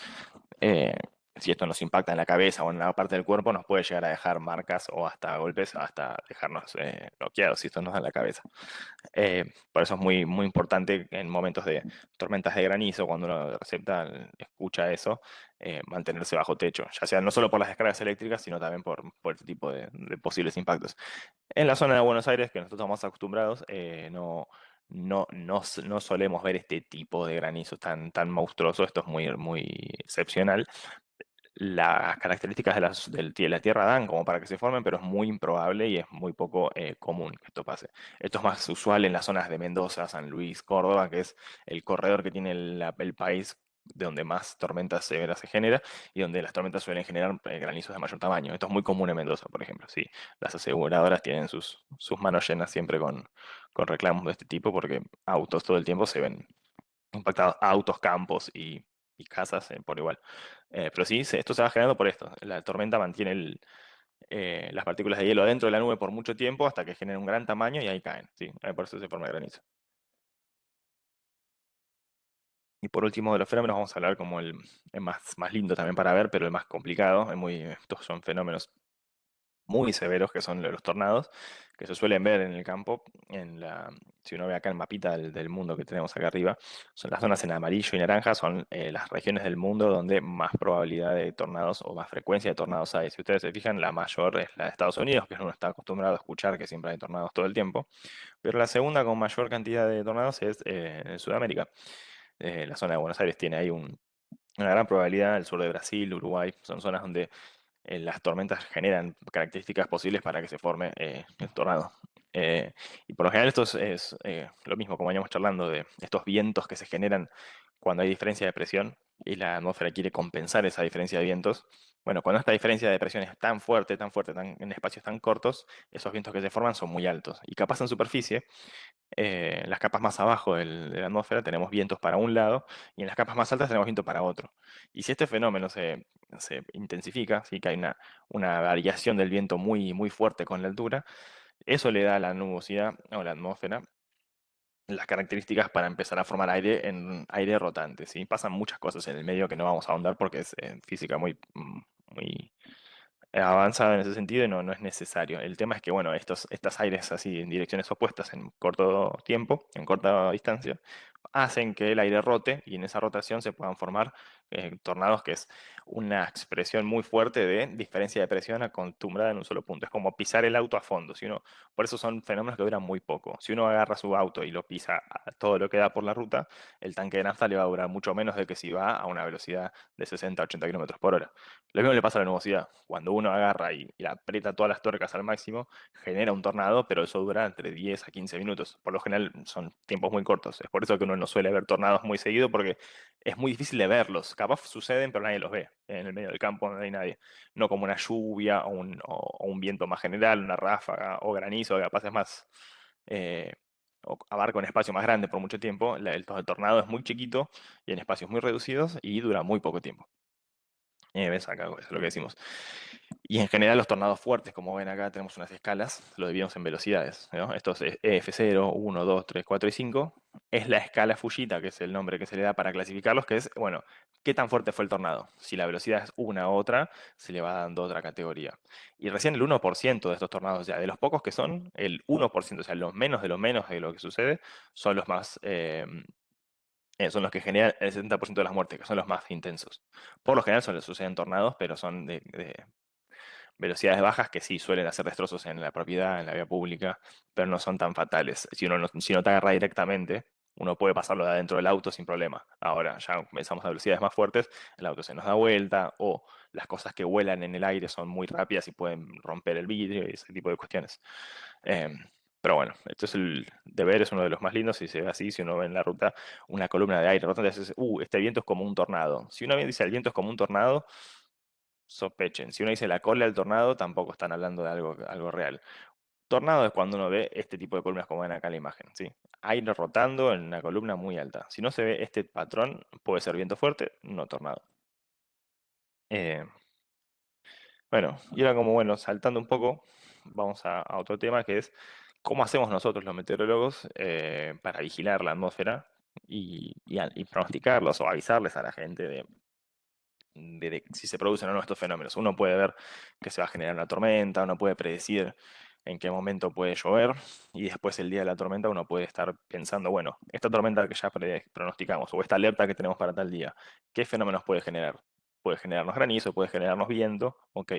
eh, si esto nos impacta en la cabeza o en la parte del cuerpo, nos puede llegar a dejar marcas o hasta golpes, hasta dejarnos bloqueados si esto nos da en la cabeza. Por eso es muy, muy importante en momentos de tormentas de granizo, cuando uno escucha eso, mantenerse bajo techo, ya sea no solo por las descargas eléctricas, sino también por este tipo de posibles impactos. En la zona de Buenos Aires, que nosotros estamos acostumbrados, no solemos ver este tipo de granizos tan monstruoso, esto es muy excepcional. Las características de la Tierra dan como para que se formen, pero es muy improbable y es muy poco común que esto pase. Esto es más usual en las zonas de Mendoza, San Luis, Córdoba, que es el corredor que tiene el país de donde más tormentas severas se genera y donde las tormentas suelen generar granizos de mayor tamaño. Esto es muy común en Mendoza, por ejemplo. Sí, las aseguradoras tienen sus manos llenas siempre con reclamos de este tipo porque autos todo el tiempo se ven impactados, autos, campos y casas por igual. Pero sí, esto se va generando por esto. La tormenta mantiene las partículas de hielo dentro de la nube por mucho tiempo hasta que generan un gran tamaño y ahí caen. Sí, por eso se forma granizo. Y por último de los fenómenos vamos a hablar como el más lindo también para ver, pero el más complicado. Estos son fenómenos muy severos que son los tornados, que se suelen ver en el campo. Si uno ve acá el mapita del mundo que tenemos acá arriba, son las zonas en amarillo y naranja, son las regiones del mundo donde más probabilidad de tornados o más frecuencia de tornados hay. Si ustedes se fijan, la mayor es la de Estados Unidos, que uno está acostumbrado a escuchar que siempre hay tornados todo el tiempo, pero la segunda con mayor cantidad de tornados es en Sudamérica. La zona de Buenos Aires tiene ahí una gran probabilidad, el sur de Brasil, Uruguay, son zonas donde las tormentas generan características posibles para que se forme el tornado. Y por lo general esto es lo mismo, como veníamos charlando, de estos vientos que se generan cuando hay diferencia de presión y la atmósfera quiere compensar esa diferencia de vientos. Bueno, cuando esta diferencia de presión es tan fuerte, en espacios tan cortos, esos vientos que se forman son muy altos. Y capaz en superficie en las capas más abajo de la atmósfera tenemos vientos para un lado y en las capas más altas tenemos viento para otro. Y si este fenómeno se intensifica, ¿sí? Que hay una variación del viento muy fuerte con la altura, eso le da a la nubosidad o la atmósfera las características para empezar a formar aire en aire rotante, ¿sí? Pasan muchas cosas en el medio que no vamos a ahondar porque es física muy avanzada en ese sentido y no es necesario. El tema es que, bueno, estas aires así en direcciones opuestas en corto tiempo, en corta distancia, hacen que el aire rote y en esa rotación se puedan formar tornados, que es una expresión muy fuerte de diferencia de presión acostumbrada en un solo punto. Es como pisar el auto a fondo. Por eso son fenómenos que duran muy poco. Si uno agarra su auto y lo pisa a todo lo que da por la ruta, el tanque de nafta le va a durar mucho menos de que si va a una velocidad de 60 a 80 kilómetros por hora. Lo mismo le pasa a la nubosidad. Cuando uno agarra y aprieta todas las tuercas al máximo, genera un tornado, pero eso dura entre 10 a 15 minutos. Por lo general son tiempos muy cortos. Es por eso que uno no suele ver tornados muy seguido, porque es muy difícil de verlos. Capaz suceden, pero nadie los ve. En el medio del campo no hay nadie. No como una lluvia o un viento más general, una ráfaga o granizo, que capaz es más... eh, o abarca un espacio más grande por mucho tiempo. El tornado es muy chiquito y en espacios muy reducidos y dura muy poco tiempo. ¿Ves? Acá es lo que decimos. Y en general los tornados fuertes, como ven acá, tenemos unas escalas, lo dividimos en velocidades, ¿no? Estos es F0, 1, 2, 3, 4 y 5. Es la escala Fujita, que es el nombre que se le da para clasificarlos, que es, bueno, qué tan fuerte fue el tornado. Si la velocidad es una u otra, se le va dando otra categoría. Y recién el 1% de estos tornados, o sea, de los pocos que son, el 1%, o sea, los menos de lo que sucede, son los son los que generan el 70% de las muertes, que son los más intensos. Por lo general suceden tornados, pero son de velocidades bajas que sí suelen hacer destrozos en la propiedad, en la vía pública, pero no son tan fatales. Si no te agarra directamente, uno puede pasarlo de adentro del auto sin problema. Ahora, ya pensamos a velocidades más fuertes, el auto se nos da vuelta o las cosas que vuelan en el aire son muy rápidas y pueden romper el vidrio y ese tipo de cuestiones. Em, pero bueno, esto es el deber, es uno de los más lindos. Si se ve así, si uno ve en la ruta una columna de aire rotante, dice, este viento es como un tornado. Si uno dice el viento es como un tornado, sospechen. Si uno dice la cola del tornado, tampoco están hablando de algo real. Tornado es cuando uno ve este tipo de columnas como ven acá en la imagen, ¿sí? Aire rotando en una columna muy alta. Si no se ve este patrón, puede ser viento fuerte, no tornado. Eh, bueno, y ahora como bueno, saltando un poco, vamos a otro tema que es cómo hacemos nosotros los meteorólogos para vigilar la atmósfera y pronosticarlos o avisarles a la gente de si se producen o no estos fenómenos. Uno puede ver que se va a generar una tormenta, uno puede predecir en qué momento puede llover y después el día de la tormenta uno puede estar pensando, bueno, esta tormenta que ya pronosticamos o esta alerta que tenemos para tal día, ¿qué fenómenos puede generar? puede generarnos granizo, puede generarnos viento, ok.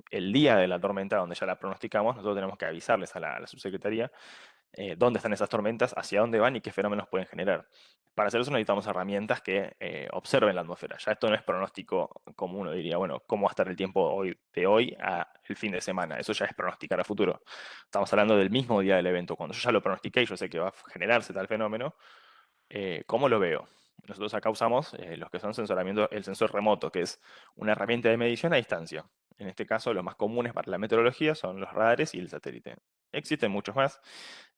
El día de la tormenta, donde ya la pronosticamos, nosotros tenemos que avisarles a la subsecretaría dónde están esas tormentas, hacia dónde van y qué fenómenos pueden generar. Para hacer eso necesitamos herramientas que observen la atmósfera. Ya esto no es pronóstico como uno diría, bueno, cómo va a estar el tiempo hoy, de hoy a el fin de semana. Eso ya es pronosticar a futuro. Estamos hablando del mismo día del evento. Cuando yo ya lo pronostiqué y yo sé que va a generarse tal fenómeno, ¿cómo lo veo? Nosotros acá usamos los que son sensoramiento, el sensor remoto, que es una herramienta de medición a distancia. En este caso, los más comunes para la meteorología son los radares y el satélite. Existen muchos más.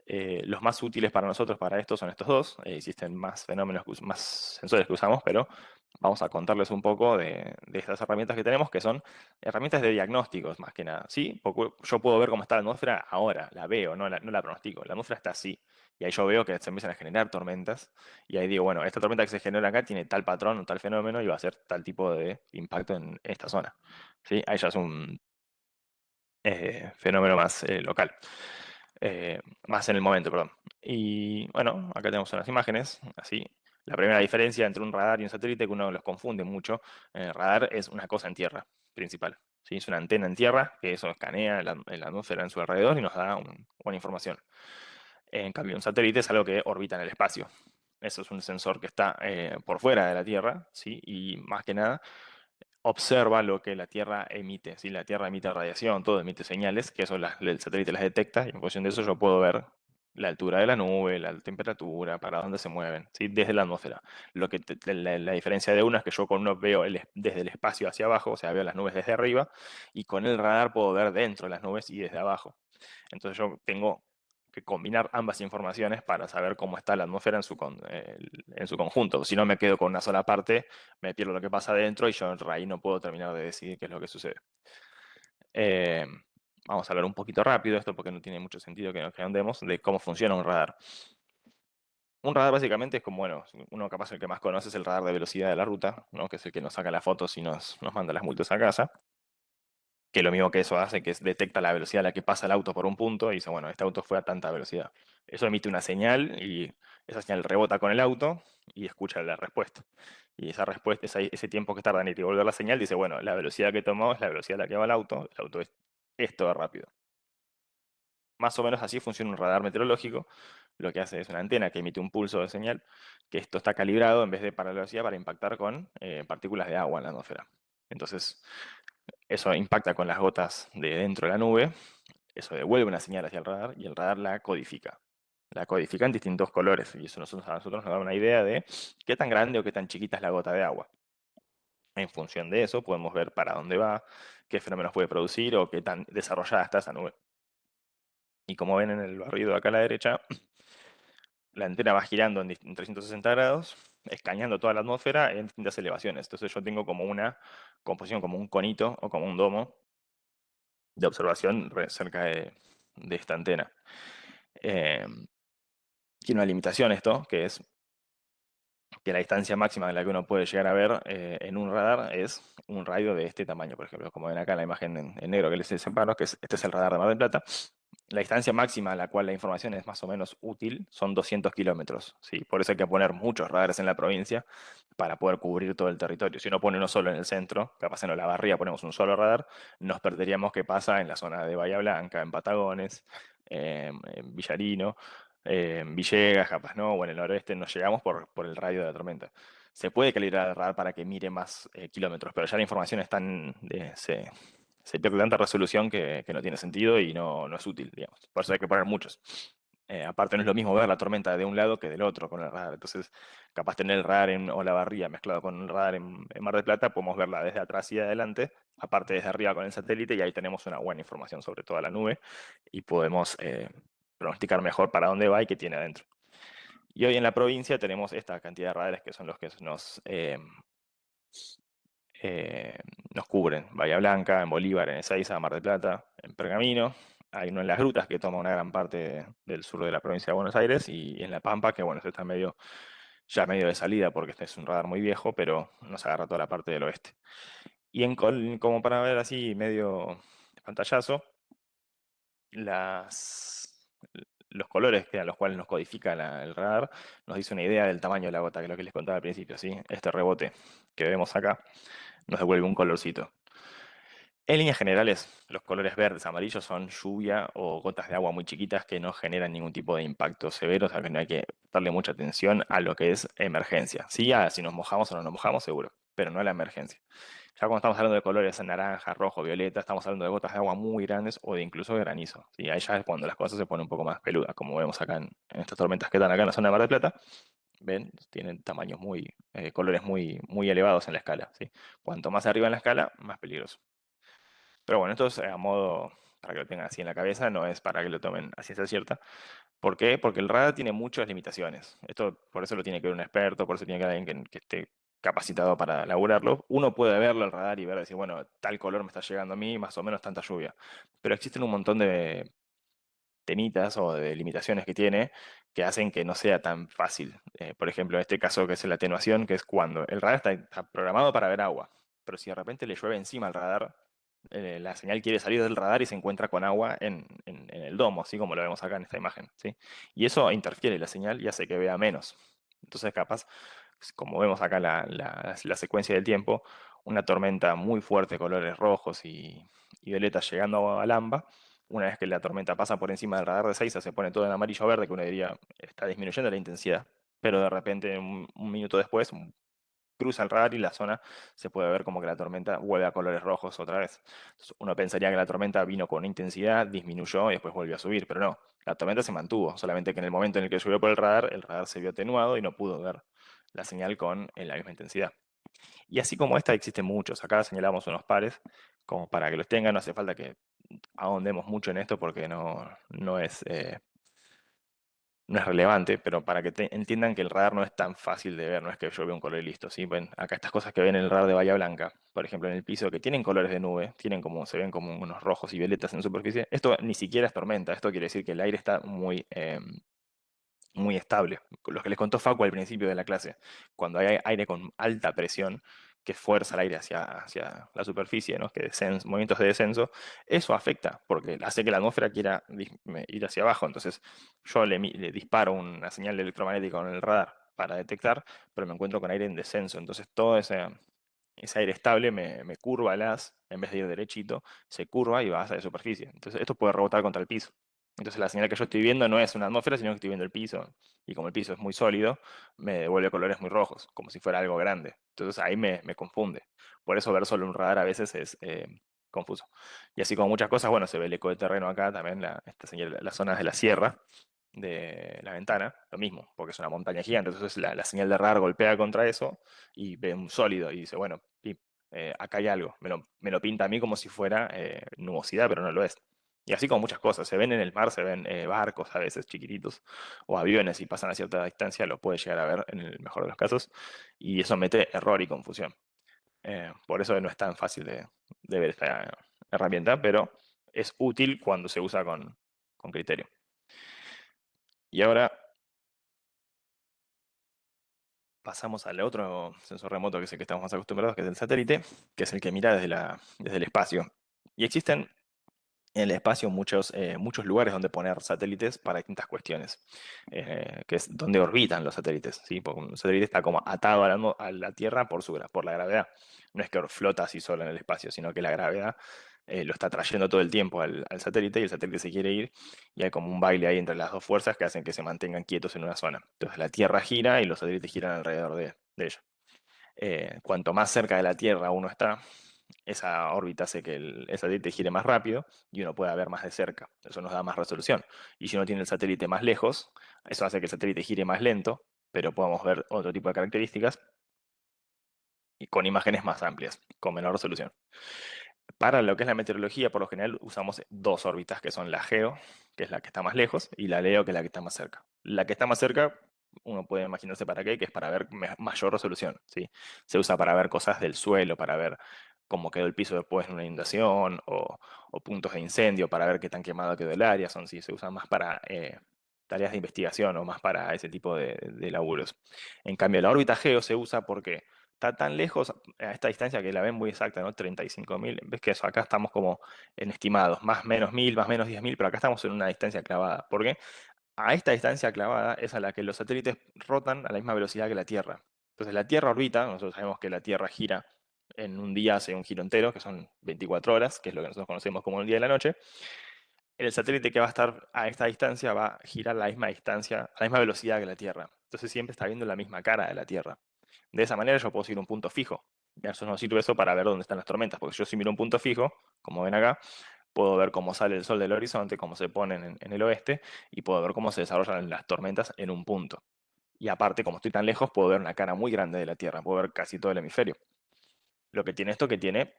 Los más útiles para nosotros para esto son estos dos. Existen más fenómenos, más sensores que usamos, pero vamos a contarles un poco de estas herramientas que tenemos, que son herramientas de diagnósticos más que nada. ¿Sí? Porque yo puedo ver cómo está la atmósfera ahora, la veo, no la pronostico. La atmósfera está así. Y ahí yo veo que se empiezan a generar tormentas. Y ahí digo, bueno, esta tormenta que se genera acá tiene tal patrón o tal fenómeno y va a ser tal tipo de impacto en esta zona. ¿Sí? Ahí ya es un fenómeno más local. Más en el momento, perdón. Y bueno, acá tenemos unas imágenes, así. La primera diferencia entre un radar y un satélite, que uno los confunde mucho, el radar es una cosa en tierra, principal. ¿Sí? Es una antena en tierra que eso escanea la atmósfera en su alrededor y nos da una información. En cambio, un satélite es algo que orbita en el espacio. Eso es un sensor que está por fuera de la Tierra, ¿sí? Y más que nada observa lo que la Tierra emite. Si la Tierra emite radiación, todo emite señales, que eso el satélite las detecta, y en función de eso yo puedo ver la altura de la nube, la temperatura, para dónde se mueven, ¿sí? Desde la atmósfera. La diferencia de uno es que yo con uno veo desde el espacio hacia abajo, o sea, veo las nubes desde arriba, y con el radar puedo ver dentro de las nubes y desde abajo. Entonces yo tengo que combinar ambas informaciones para saber cómo está la atmósfera en su conjunto. Si no me quedo con una sola parte, me pierdo lo que pasa adentro y yo ahí no puedo terminar de decidir qué es lo que sucede. Eh, Vamos a hablar un poquito rápido esto porque no tiene mucho sentido que nos andemos de cómo funciona un radar. Un radar básicamente es como, bueno, uno capaz el que más conoce es el radar de velocidad de la ruta, ¿no? Que es el que nos saca las fotos y nos manda las multas a casa. Que lo mismo que eso hace, que es detecta la velocidad a la que pasa el auto por un punto y dice, bueno, este auto fue a tanta velocidad. Eso emite una señal y esa señal rebota con el auto y escucha la respuesta. Y esa respuesta, ese tiempo que tarda en ir y volver la señal, dice, bueno, la velocidad que tomó es la velocidad a la que va el auto es esto de rápido. Más o menos así funciona un radar meteorológico. Lo que hace es una antena que emite un pulso de señal, que esto está calibrado en vez de para la velocidad para impactar con partículas de agua en la atmósfera. Entonces, eso impacta con las gotas de dentro de la nube, eso devuelve una señal hacia el radar y el radar la codifica. La codifica en distintos colores y eso a nosotros nos da una idea de qué tan grande o qué tan chiquita es la gota de agua. En función de eso podemos ver para dónde va, qué fenómenos puede producir o qué tan desarrollada está esa nube. Y como ven en el barrido acá a la derecha, la antena va girando en 360 grados, escaneando toda la atmósfera en distintas elevaciones. Entonces yo tengo como una composición, como un conito o como un domo de observación cerca de esta antena. Eh, Tiene una limitación esto, que es que la distancia máxima en la que uno puede llegar a ver en un radar es un radio de este tamaño, por ejemplo, como ven acá en la imagen en negro que les separo, que este es el radar de Mar del Plata. La distancia máxima a la cual la información es más o menos útil son 200 kilómetros. ¿Sí? Por eso hay que poner muchos radares en la provincia para poder cubrir todo el territorio. Si uno pone uno solo en el centro, capaz en Olavarría ponemos un solo radar, nos perderíamos qué pasa en la zona de Bahía Blanca, en Patagones, en Villarino, en Villegas, capaz no, o en el noroeste nos llegamos por el radio de la tormenta. Se puede calibrar el radar para que mire más kilómetros, pero ya la información es se pierde tanta resolución que no tiene sentido y no es útil, digamos. Por eso hay que poner muchos. Aparte no es lo mismo ver la tormenta de un lado que del otro con el radar. Entonces, capaz tener el radar en Olavarría mezclado con el radar en Mar del Plata, podemos verla desde atrás y de adelante, aparte desde arriba con el satélite, y ahí tenemos una buena información sobre toda la nube y podemos pronosticar mejor para dónde va y qué tiene adentro. Y hoy en la provincia tenemos esta cantidad de radares que son los que eh, nos cubren. Bahía Blanca, en Bolívar, en Ezeiza, Mar del Plata, en Pergamino. Hay uno en Las Grutas que toma una gran parte del sur de la provincia de Buenos Aires y en La Pampa, que bueno, este está ya medio de salida porque este es un radar muy viejo, pero nos agarra toda la parte del oeste. Y como para ver así medio pantallazo, los colores a los cuales nos codifica el radar nos dice una idea del tamaño de la gota, que es lo que les contaba al principio, ¿sí? Este rebote que vemos acá nos devuelve un colorcito. En líneas generales, los colores verdes, amarillos son lluvia o gotas de agua muy chiquitas que no generan ningún tipo de impacto severo, o sea que no hay que darle mucha atención a lo que es emergencia. Sí, a si nos mojamos o no nos mojamos, seguro, pero no a la emergencia. Ya cuando estamos hablando de colores naranja, rojo, violeta, estamos hablando de gotas de agua muy grandes o de incluso de granizo. ¿Sí? Ahí ya es cuando las cosas se ponen un poco más peludas, como vemos acá en estas tormentas que están acá en la zona de Mar del Plata. Ven, tienen tamaños muy, colores muy, muy elevados en la escala. ¿Sí? Cuanto más arriba en la escala, más peligroso. Pero bueno, esto es a modo para que lo tengan así en la cabeza, no es para que lo tomen a ciencia cierta. ¿Por qué? Porque el radar tiene muchas limitaciones. Esto por eso lo tiene que ver un experto, por eso tiene que ver alguien que esté capacitado para laburarlo. Uno puede verlo el radar y ver, decir, bueno, tal color me está llegando a mí, más o menos tanta lluvia. Pero existen un montón de temitas o de limitaciones que tiene que hacen que no sea tan fácil. Por ejemplo, en este caso que es la atenuación, que es cuando el radar está programado para ver agua, pero si de repente le llueve encima al radar, la señal quiere salir del radar y se encuentra con agua en el domo, así como lo vemos acá en esta imagen, ¿sí? Y eso interfiere en la señal y hace que vea menos. Entonces, capaz, como vemos acá la secuencia del tiempo, una tormenta muy fuerte, colores rojos y violetas llegando a Lamba, una vez que la tormenta pasa por encima del radar de Seiza, se pone todo en amarillo verde, que uno diría está disminuyendo la intensidad, pero de repente un minuto después cruza el radar y la zona se puede ver como que la tormenta vuelve a colores rojos otra vez. Entonces, uno pensaría que la tormenta vino con intensidad, disminuyó y después volvió a subir, pero no, la tormenta se mantuvo, solamente que en el momento en el que llovió por el radar se vio atenuado y no pudo ver la señal con la misma intensidad. Y así como esta existen muchos, acá señalamos unos pares, como para que los tengan, no hace falta que ahondemos mucho en esto porque no es relevante, pero para que entiendan que el radar no es tan fácil de ver, no es que yo vea un color y listo, ¿sí? Ven, acá estas cosas que ven en el radar de Bahía Blanca, por ejemplo, en el piso, que tienen colores de nube, se ven como unos rojos y violetas en superficie, esto ni siquiera es tormenta, esto quiere decir que el aire está muy estable. Lo que les contó Facu al principio de la clase, cuando hay aire con alta presión, que fuerza el aire hacia la superficie, ¿no? Movimientos de descenso, eso afecta, porque hace que la atmósfera quiera ir hacia abajo. Entonces, yo le disparo una señal electromagnética con el radar para detectar, pero me encuentro con aire en descenso. Entonces, todo ese aire estable me curva el haz, en vez de ir derechito, se curva y va hacia la superficie. Entonces, esto puede rebotar contra el piso. Entonces la señal que yo estoy viendo no es una atmósfera, sino que estoy viendo el piso. Y como el piso es muy sólido, me devuelve colores muy rojos, como si fuera algo grande. Entonces ahí me confunde. Por eso ver solo un radar a veces es confuso. Y así como muchas cosas, bueno, se ve el eco de terreno acá, también esta señal, las zonas de la sierra, de la ventana, lo mismo, porque es una montaña gigante. Entonces la señal de radar golpea contra eso y ve un sólido y dice, bueno, acá hay algo. Me lo pinta a mí como si fuera nubosidad, pero no lo es. Y así como muchas cosas, se ven en el mar, se ven barcos a veces chiquititos o aviones y pasan a cierta distancia, lo puede llegar a ver en el mejor de los casos y eso mete error y confusión. Por eso no es tan fácil de ver esta herramienta, pero es útil cuando se usa con criterio. Y ahora pasamos al otro sensor remoto que es el que estamos más acostumbrados, que es el satélite, que es el que mira desde el espacio. Y existen en el espacio muchos lugares donde poner satélites para distintas cuestiones, que es donde orbitan los satélites, ¿sí? Porque un satélite está como atado a la Tierra por la gravedad. No es que flota así solo en el espacio, sino que la gravedad lo está trayendo todo el tiempo al satélite y el satélite se quiere ir y hay como un baile ahí entre las dos fuerzas que hacen que se mantengan quietos en una zona. Entonces la Tierra gira y los satélites giran alrededor de ella. Cuanto más cerca de la Tierra uno está, esa órbita hace que el satélite gire más rápido y uno pueda ver más de cerca. Eso nos da más resolución. Y si uno tiene el satélite más lejos, eso hace que el satélite gire más lento, pero podamos ver otro tipo de características y con imágenes más amplias, con menor resolución. Para lo que es la meteorología, por lo general usamos dos órbitas, que son la GEO, que es la que está más lejos, y la LEO, que es la que está más cerca. La que está más cerca, uno puede imaginarse para qué, que es para ver mayor resolución, ¿sí? Se usa para ver cosas del suelo, para ver cómo quedó el piso después de una inundación, o puntos de incendio, para ver qué tan quemado quedó el área, sí, se usa más para tareas de investigación o más para ese tipo de laburos. En cambio, la órbita GEO se usa porque está tan lejos a esta distancia que la ven muy exacta, ¿no? 35.000. Ves que eso, acá estamos como en estimados, más menos 1.000, más menos 10.000, pero acá estamos en una distancia clavada. ¿Por qué? A esta distancia clavada es a la que los satélites rotan a la misma velocidad que la Tierra. Entonces la Tierra orbita, nosotros sabemos que la Tierra gira en un día hace un giro entero, que son 24 horas, que es lo que nosotros conocemos como el día y la noche. El satélite que va a estar a esta distancia va a girar a la misma distancia, a la misma velocidad que la Tierra. Entonces siempre está viendo la misma cara de la Tierra. De esa manera yo puedo seguir un punto fijo. Y a nosotros nos sirve eso para ver dónde están las tormentas, porque yo si miro un punto fijo, como ven acá, puedo ver cómo sale el sol del horizonte, cómo se ponen en el oeste, y puedo ver cómo se desarrollan las tormentas en un punto. Y aparte, como estoy tan lejos, puedo ver una cara muy grande de la Tierra, puedo ver casi todo el hemisferio. Lo que tiene esto que tiene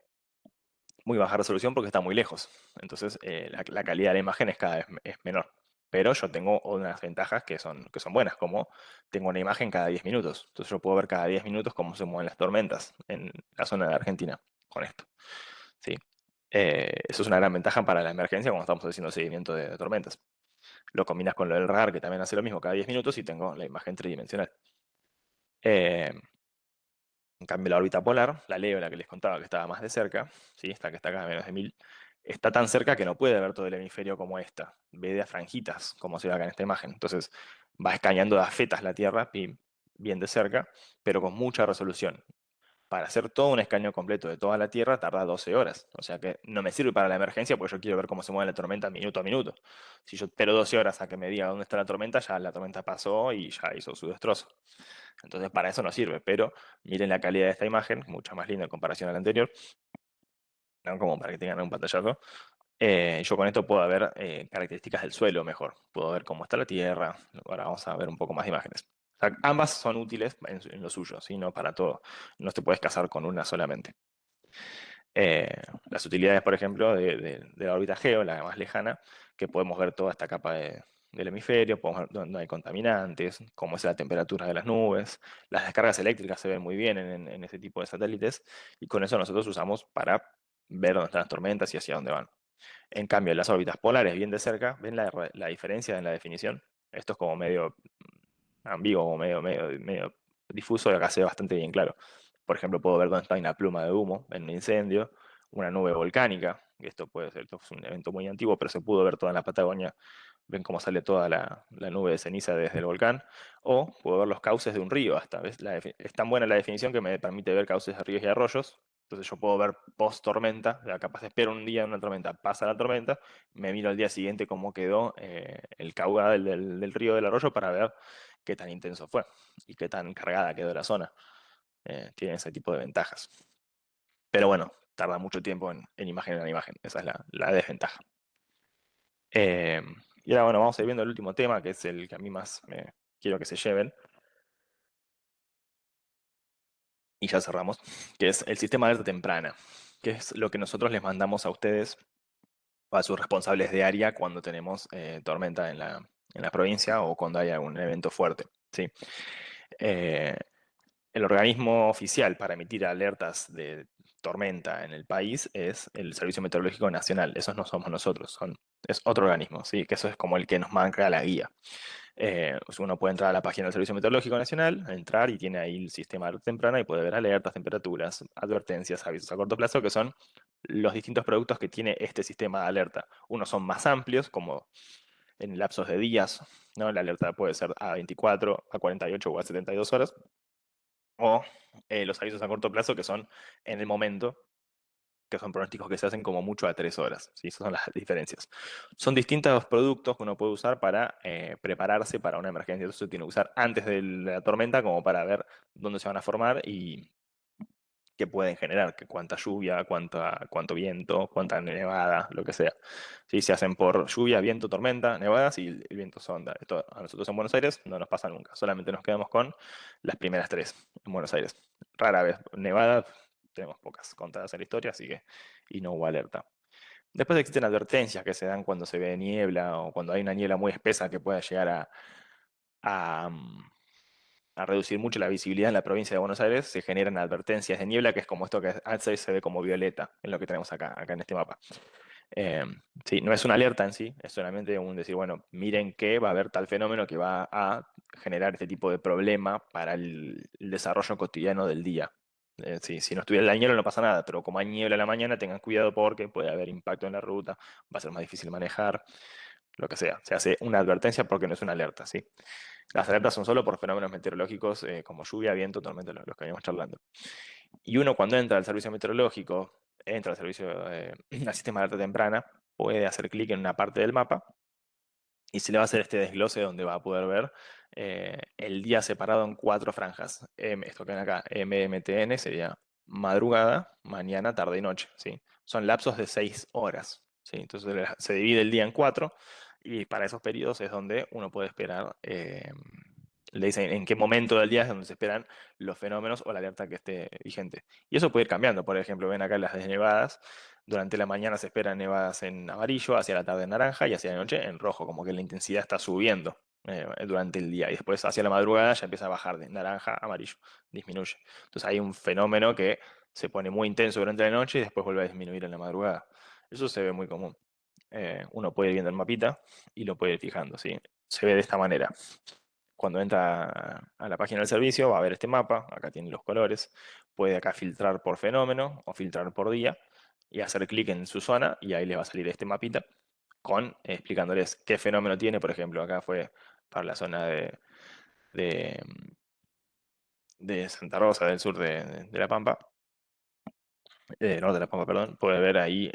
muy baja resolución porque está muy lejos. Entonces, la calidad de la imagen es cada vez es menor. Pero yo tengo unas ventajas que son buenas, como tengo una imagen cada 10 minutos. Entonces yo puedo ver cada 10 minutos cómo se mueven las tormentas en la zona de Argentina con esto. ¿Sí? Eso es una gran ventaja para la emergencia cuando estamos haciendo seguimiento de tormentas. Lo combinas con lo del radar, que también hace lo mismo cada 10 minutos, y tengo la imagen tridimensional. Eh, En cambio, la órbita polar, la Leo, la que les contaba que estaba más de cerca, ¿sí? Esta que está acá a menos de 1000, está tan cerca que no puede ver todo el hemisferio como esta. Ve de a franjitas, como se ve acá en esta imagen. Entonces, va escaneando de a fetas la Tierra, bien de cerca, pero con mucha resolución. Para hacer todo un escaneo completo de toda la Tierra tarda 12 horas. O sea que no me sirve para la emergencia porque yo quiero ver cómo se mueve la tormenta minuto a minuto. Si yo espero 12 horas a que me diga dónde está la tormenta, ya la tormenta pasó y ya hizo su destrozo. Entonces para eso no sirve, pero miren la calidad de esta imagen, mucho más linda en comparación a la anterior, ¿no? Como para que tengan un pantallazo. Yo con esto puedo ver características del suelo mejor, puedo ver cómo está la tierra. Ahora vamos a ver un poco más de imágenes. O sea, ambas son útiles en lo suyo, ¿sí? No para todo. No te puedes casar con una solamente. Las utilidades, por ejemplo, de la órbita Geo, la más lejana, que podemos ver toda esta capa del hemisferio, podemos ver dónde hay contaminantes, cómo es la temperatura de las nubes, las descargas eléctricas se ven muy bien en ese tipo de satélites, y con eso nosotros usamos para ver dónde están las tormentas y hacia dónde van. En cambio, en las órbitas polares, bien de cerca, ¿ven la diferencia en la definición? Esto es como medio ambiguo, como medio difuso, y acá se ve bastante bien claro. Por ejemplo, puedo ver dónde está una pluma de humo en un incendio, una nube volcánica, que esto es un evento muy antiguo, pero se pudo ver toda en la Patagonia. Ven cómo sale toda la nube de ceniza desde el volcán. O puedo ver los cauces de un río hasta. ¿Ves? Es tan buena la definición que me permite ver cauces de ríos y arroyos. Entonces yo puedo ver post tormenta, capaz espero un día en una tormenta, pasa la tormenta, me miro al día siguiente cómo quedó el caudal del río del arroyo para ver qué tan intenso fue y qué tan cargada quedó la zona. Tiene ese tipo de ventajas. Pero bueno, tarda mucho tiempo en imagen en imagen. Esa es la desventaja. Eh, y ahora, bueno, vamos a ir viendo el último tema, que es el que a mí más me quiero que se lleven. Y ya cerramos, que es el sistema de alerta temprana, que es lo que nosotros les mandamos a ustedes o a sus responsables de área cuando tenemos tormenta en la provincia o cuando hay algún evento fuerte. ¿Sí? Eh, El organismo oficial para emitir alertas de tormenta en el país es el Servicio Meteorológico Nacional. Esos no somos nosotros, es otro organismo, ¿sí? Que eso es como el que nos marca la guía. Uno puede entrar a la página del Servicio Meteorológico Nacional, entrar y tiene ahí el sistema de alerta temprana y puede ver alertas, temperaturas, advertencias, avisos a corto plazo, que son los distintos productos que tiene este sistema de alerta. Unos son más amplios, como en lapsos de días, ¿no? La alerta puede ser a 24, a 48 o a 72 horas, o los avisos a corto plazo, que son en el momento, que son pronósticos que se hacen como mucho a 3 horas. ¿Sí? Esas son las diferencias. Son distintos productos que uno puede usar para prepararse para una emergencia. Entonces se tiene que usar antes de la tormenta como para ver dónde se van a formar y qué pueden generar, que cuánta lluvia, cuánto viento, cuánta nevada, lo que sea. ¿Sí? Se hacen por lluvia, viento, tormenta, nevadas y el viento sonda. Esto a nosotros en Buenos Aires no nos pasa nunca, solamente nos quedamos con las primeras tres en Buenos Aires. Rara vez nevada, tenemos pocas contadas en la historia, así que, y no hubo alerta. Después existen advertencias que se dan cuando se ve niebla o cuando hay una niebla muy espesa que pueda llegar a, a reducir mucho la visibilidad en la provincia de Buenos Aires. Se generan advertencias de niebla, que es como esto que a veces se ve como violeta, en lo que tenemos acá en este mapa. Eh, sí, no es una alerta en sí, es solamente un decir, bueno, miren que va a haber tal fenómeno que va a generar este tipo de problema para el desarrollo cotidiano del día. Sí, si no estuviera la niebla no pasa nada, pero como hay niebla en la mañana, tengan cuidado porque puede haber impacto en la ruta, va a ser más difícil manejar. lo que sea. Se hace una advertencia porque no es una alerta, ¿sí? Las alertas son solo por fenómenos meteorológicos como lluvia, viento, tormenta, los que veníamos charlando. Y uno cuando entra al servicio meteorológico, entra al servicio, al sistema de alerta temprana, puede hacer clic en una parte del mapa y se le va a hacer este desglose donde va a poder ver el día separado en 4 franjas. Esto que ven acá, MMTN sería madrugada, mañana, tarde y noche, ¿sí? Son lapsos de 6 horas, ¿sí? Entonces se divide el día en 4 y para esos periodos es donde uno puede esperar, le dicen en qué momento del día es donde se esperan los fenómenos o la alerta que esté vigente. Y eso puede ir cambiando, por ejemplo, ven acá las desnevadas. Durante la mañana se esperan nevadas en amarillo, hacia la tarde en naranja y hacia la noche en rojo, como que la intensidad está subiendo durante el día. Y después hacia la madrugada ya empieza a bajar de naranja a amarillo, disminuye. Entonces hay un fenómeno que se pone muy intenso durante la noche y después vuelve a disminuir en la madrugada. Eso se ve muy común. Uno puede ir viendo el mapita y lo puede ir fijando, ¿sí? Se ve de esta manera. Cuando entra a la página del servicio va a ver este mapa, acá tiene los colores, puede acá filtrar por fenómeno o filtrar por día y hacer clic en su zona y ahí les va a salir este mapita con explicándoles qué fenómeno tiene, por ejemplo, acá fue para la zona de, de Santa Rosa, del sur de La Pampa, norte de La Pampa, perdón, puede ver ahí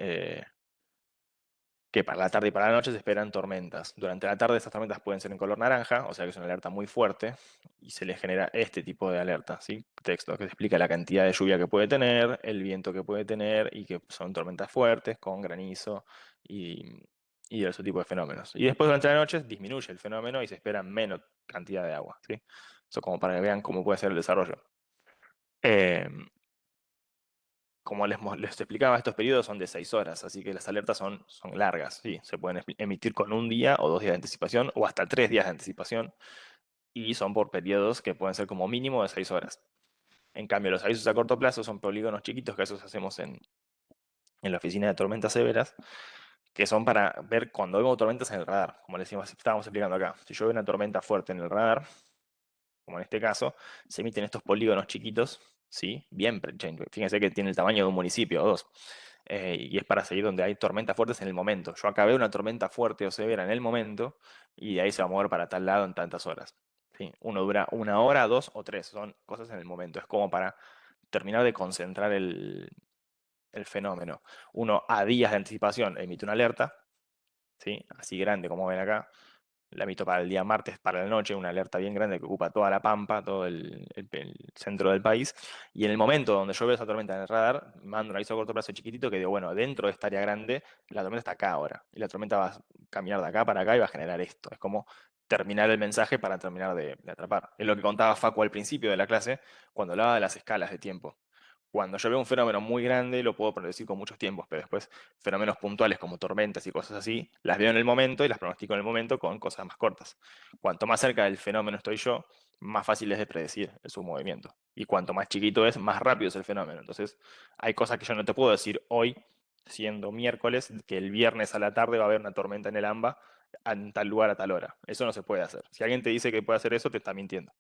que para la tarde y para la noche se esperan tormentas. Durante la tarde estas tormentas pueden ser en color naranja, o sea que es una alerta muy fuerte, y se les genera este tipo de alerta, ¿sí? Texto que te explica la cantidad de lluvia que puede tener, el viento que puede tener, y que son tormentas fuertes, con granizo y ese tipo de fenómenos. Y después durante la noche disminuye el fenómeno y se espera menos cantidad de agua, ¿sí? Eso como para que vean cómo puede ser el desarrollo. Eh, como les explicaba, estos periodos son de 6 horas, así que las alertas son largas, ¿sí? Se pueden emitir con 1 día o 2 días de anticipación o hasta 3 días de anticipación y son por periodos que pueden ser como mínimo de 6 horas. En cambio, los avisos a corto plazo son polígonos chiquitos que esos hacemos en la oficina de tormentas severas, que son para ver cuando vemos tormentas en el radar, como les estábamos explicando acá. Si yo veo una tormenta fuerte en el radar, como en este caso, se emiten estos polígonos chiquitos, ¿sí? Bien, fíjense que tiene el tamaño de un municipio o dos. Y es para seguir donde hay tormentas fuertes en el momento. Yo acabé una tormenta fuerte o severa en el momento y de ahí se va a mover para tal lado en tantas horas. ¿Sí? Uno dura 1 hora, 2 o 3. Son cosas en el momento. Es como para terminar de concentrar el fenómeno. Uno a días de anticipación emite una alerta, ¿sí? Así grande como ven acá, la emito para el día martes, para la noche, una alerta bien grande que ocupa toda la Pampa, todo el centro del país. Y en el momento donde yo veo esa tormenta en el radar, mando un aviso a corto plazo chiquitito que digo, bueno, dentro de esta área grande, la tormenta está acá ahora. Y la tormenta va a caminar de acá para acá y va a generar esto. Es como terminar el mensaje para terminar de atrapar. Es lo que contaba Facu al principio de la clase, cuando hablaba de las escalas de tiempo. Cuando yo veo un fenómeno muy grande, lo puedo predecir con muchos tiempos, pero después fenómenos puntuales como tormentas y cosas así, las veo en el momento y las pronostico en el momento con cosas más cortas. Cuanto más cerca del fenómeno estoy yo, más fácil es de predecir su movimiento. Y cuanto más chiquito es, más rápido es el fenómeno. Entonces, hay cosas que yo no te puedo decir hoy, siendo miércoles, que el viernes a la tarde va a haber una tormenta en el AMBA en tal lugar a tal hora. Eso no se puede hacer. Si alguien te dice que puede hacer eso, te está mintiendo.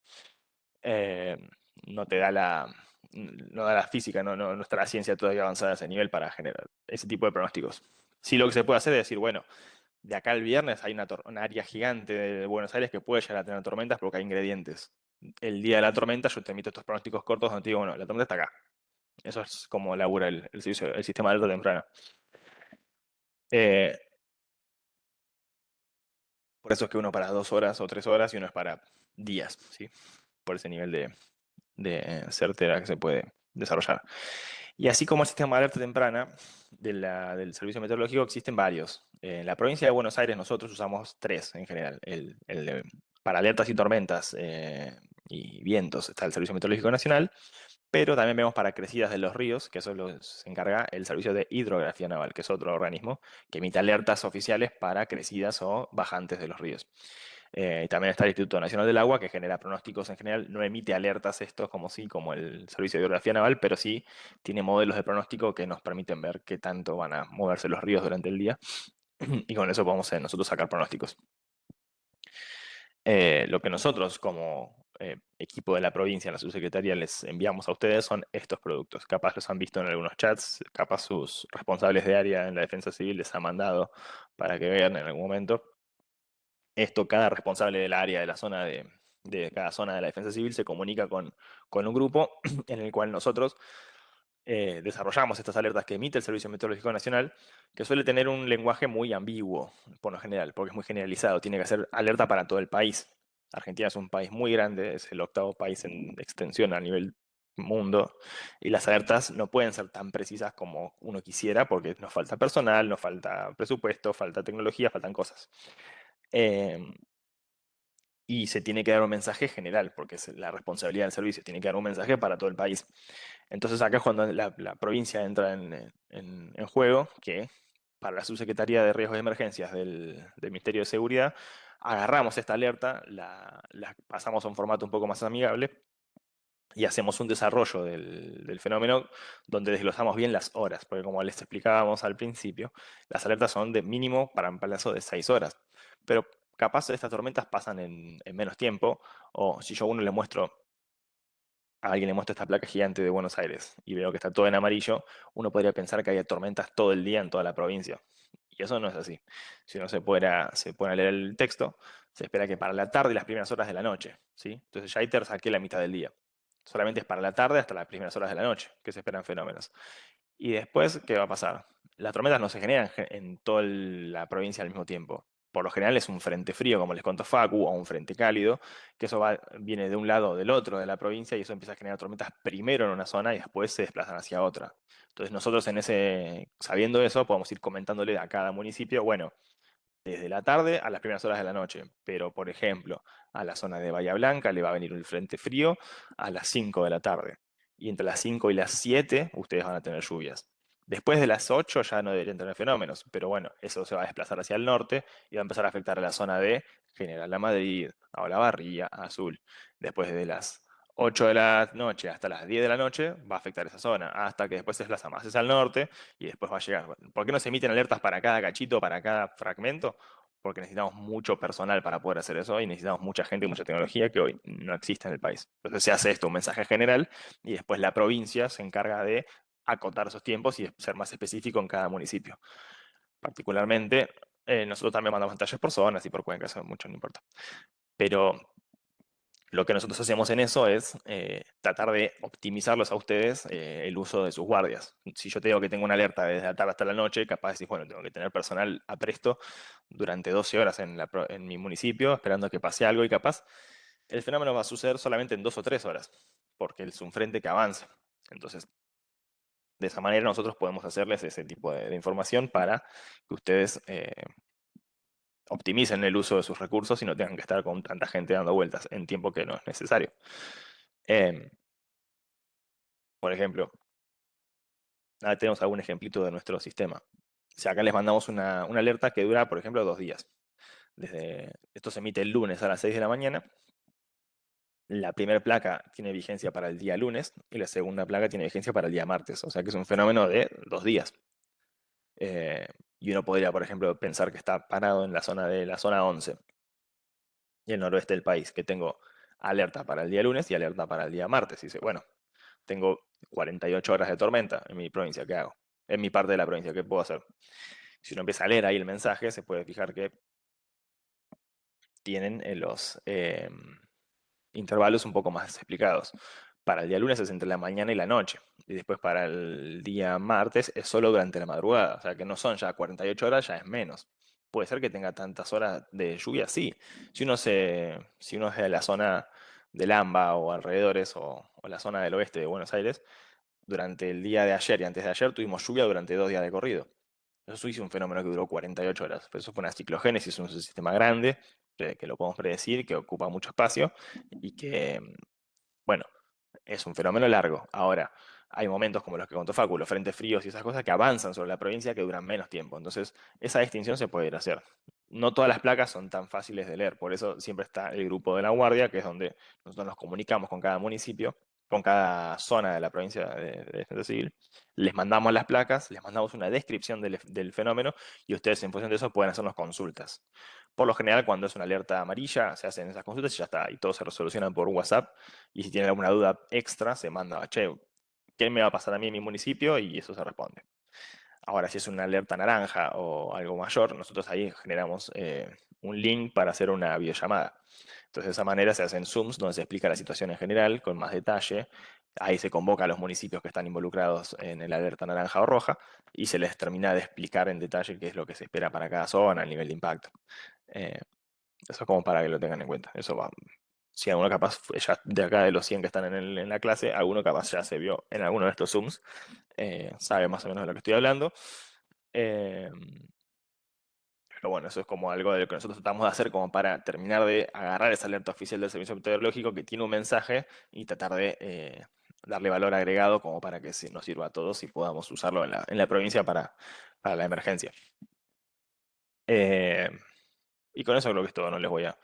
Eh, no te da no da la física, no está la ciencia todavía avanzada a ese nivel para generar ese tipo de pronósticos. Sí, lo que se puede hacer es decir, bueno, de acá al viernes hay una área gigante de Buenos Aires que puede llegar a tener tormentas porque hay ingredientes. El día de la tormenta yo te emito estos pronósticos cortos donde te digo, bueno, la tormenta está acá. Eso es como labura el sistema de alerta temprana. Eh, por eso es que uno para 2 horas o 3 horas y uno es para días, ¿sí? Por ese nivel de certera que se puede desarrollar. Y así como el sistema de alerta temprana del servicio meteorológico, existen varios. En la provincia de Buenos Aires nosotros usamos 3 en general. Para alertas y tormentas y vientos está el Servicio Meteorológico Nacional, pero también vemos para crecidas de los ríos, que eso se encarga el Servicio de Hidrografía Naval, que es otro organismo que emite alertas oficiales para crecidas o bajantes de los ríos. También está el Instituto Nacional del Agua, que genera pronósticos en general, no emite alertas estos como el Servicio de Hidrografía Naval, pero sí tiene modelos de pronóstico que nos permiten ver qué tanto van a moverse los ríos durante el día, y con eso podemos nosotros sacar pronósticos. Lo que nosotros como equipo de la provincia, en la subsecretaría, les enviamos a ustedes son estos productos. Capaz los han visto en algunos chats, capaz sus responsables de área en la defensa civil les han mandado para que vean en algún momento. Esto, cada responsable del área de la zona de cada zona de la defensa civil se comunica con un grupo en el cual nosotros desarrollamos estas alertas que emite el Servicio Meteorológico Nacional, que suele tener un lenguaje muy ambiguo, por lo general, porque es muy generalizado. Tiene que ser alerta para todo el país. Argentina es un país muy grande, es el octavo país en extensión a nivel mundo, y las alertas no pueden ser tan precisas como uno quisiera, porque nos falta personal, nos falta presupuesto, falta tecnología, faltan cosas. Eh, y se tiene que dar un mensaje general, porque es la responsabilidad del servicio, tiene que dar un mensaje para todo el país. Entonces acá es cuando la provincia entra en juego, que para la Subsecretaría de Riesgos y Emergencias del Ministerio de Seguridad, agarramos esta alerta, la pasamos a un formato un poco más amigable y hacemos un desarrollo del fenómeno donde desglosamos bien las horas, porque como les explicábamos al principio, las alertas son de mínimo para un plazo de 6 horas, pero capaz estas tormentas pasan en menos tiempo, o si yo a uno le muestro, a alguien le muestro esta placa gigante de Buenos Aires y veo que está todo en amarillo, uno podría pensar que hay tormentas todo el día en toda la provincia. Y eso no es así. Si uno se pone a leer el texto, se espera que para la tarde y las primeras horas de la noche, ¿sí? Entonces ya ahí te saqué la mitad del día. Solamente es para la tarde hasta las primeras horas de la noche que se esperan fenómenos. Y después, ¿qué va a pasar? Las tormentas no se generan en toda la provincia al mismo tiempo. Por lo general es un frente frío, como les contó Facu, o un frente cálido, que eso viene de un lado o del otro de la provincia y eso empieza a generar tormentas primero en una zona y después se desplazan hacia otra. Entonces nosotros sabiendo eso, podemos ir comentándole a cada municipio, bueno, desde la tarde a las primeras horas de la noche. Pero, por ejemplo, a la zona de Bahía Blanca le va a venir el frente frío a las 5 de la tarde. Y entre las 5 y las 7 ustedes van a tener lluvias. Después de las 8 ya no deberían tener fenómenos, pero bueno, eso se va a desplazar hacia el norte y va a empezar a afectar a la zona de General La Madrid, a Olavarría, a Azul. Después de las 8 de la noche hasta las 10 de la noche va a afectar esa zona, hasta que después se desplaza más hacia el norte y después va a llegar. ¿Por qué no se emiten alertas para cada cachito, para cada fragmento? Porque necesitamos mucho personal para poder hacer eso y necesitamos mucha gente y mucha tecnología que hoy no existe en el país. Entonces se hace esto, un mensaje general, y después la provincia se encarga de acotar esos tiempos y ser más específico en cada municipio. Particularmente, nosotros también mandamos talleres por zonas y por cuencas, eso mucho no importa. Pero lo que nosotros hacemos en eso es tratar de optimizarlos a ustedes el uso de sus guardias. Si yo te digo que tengo una alerta desde la tarde hasta la noche, capaz decís, bueno, tengo que tener personal a presto durante 12 horas en mi municipio, esperando a que pase algo y capaz el fenómeno va a suceder solamente en 2 o 3 horas, porque es un frente que avanza. Entonces, de esa manera nosotros podemos hacerles ese tipo de información para que ustedes optimicen el uso de sus recursos y no tengan que estar con tanta gente dando vueltas en tiempo que no es necesario. Em, por ejemplo, tenemos algún ejemplito de nuestro sistema. O sea, acá les mandamos una alerta que dura, por ejemplo, 2 días. Esto se emite el lunes a las 6 de la mañana. La primera placa tiene vigencia para el día lunes y la segunda placa tiene vigencia para el día martes. O sea que es un fenómeno de 2 días. Y uno podría, por ejemplo, pensar que está parado en la zona 11 y el noroeste del país, que tengo alerta para el día lunes y alerta para el día martes. Y dice, bueno, tengo 48 horas de tormenta en mi provincia, ¿qué hago? En mi parte de la provincia, ¿qué puedo hacer? Si uno empieza a leer ahí el mensaje, se puede fijar que tienen los intervalos un poco más explicados. Para el día lunes es entre la mañana y la noche. Y después para el día martes es solo durante la madrugada. O sea que no son ya 48 horas, ya es menos. Puede ser que tenga tantas horas de lluvia, sí. Si uno es de la zona del AMBA o alrededores o la zona del oeste de Buenos Aires, durante el día de ayer y antes de ayer tuvimos lluvia durante 2 días de corrido. Eso hizo un fenómeno que duró 48 horas. Pero eso fue una ciclogénesis, un sistema grande, que lo podemos predecir, que ocupa mucho espacio y que, bueno, es un fenómeno largo. Ahora, hay momentos como los que contó Facu, los frentes fríos y esas cosas que avanzan sobre la provincia que duran menos tiempo. Entonces, esa distinción se puede ir a hacer. No todas las placas son tan fáciles de leer, por eso siempre está el grupo de la Guardia, que es donde nosotros nos comunicamos con cada municipio, con cada zona de la provincia de Defensa Civil. Les mandamos las placas, les mandamos una descripción del fenómeno y ustedes en función de eso pueden hacernos consultas. Por lo general, cuando es una alerta amarilla, se hacen esas consultas y ya está, y todo se resoluciona por WhatsApp. Y si tienen alguna duda extra, se manda, che, ¿qué me va a pasar a mí en mi municipio? Y eso se responde. Ahora, si es una alerta naranja o algo mayor, nosotros ahí generamos un link para hacer una videollamada. Entonces, de esa manera se hacen Zooms donde se explica la situación en general con más detalle. Ahí se convoca a los municipios que están involucrados en el alerta naranja o roja y se les termina de explicar en detalle qué es lo que se espera para cada zona, el nivel de impacto. Eh, Eso es como para que lo tengan en cuenta. Eso va. Si alguno capaz, ya de acá de los 100 que están en la clase, alguno capaz ya se vio en alguno de estos Zooms, sabe más o menos de lo que estoy hablando. Eh, pero bueno, eso es como algo de lo que nosotros tratamos de hacer como para terminar de agarrar esa alerta oficial del Servicio Meteorológico que tiene un mensaje y tratar de darle valor agregado como para que nos sirva a todos y podamos usarlo en la provincia para la emergencia. Eh, y con eso creo que es todo, no les voy a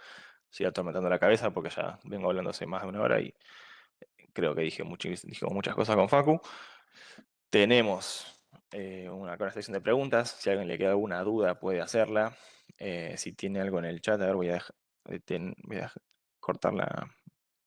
seguir atormentando la cabeza porque ya vengo hablando hace más de una hora y creo que dije muchas cosas con Facu. Tenemos una sección de preguntas. Si a alguien le queda alguna duda, puede hacerla. Si tiene algo en el chat, a ver, voy a cortar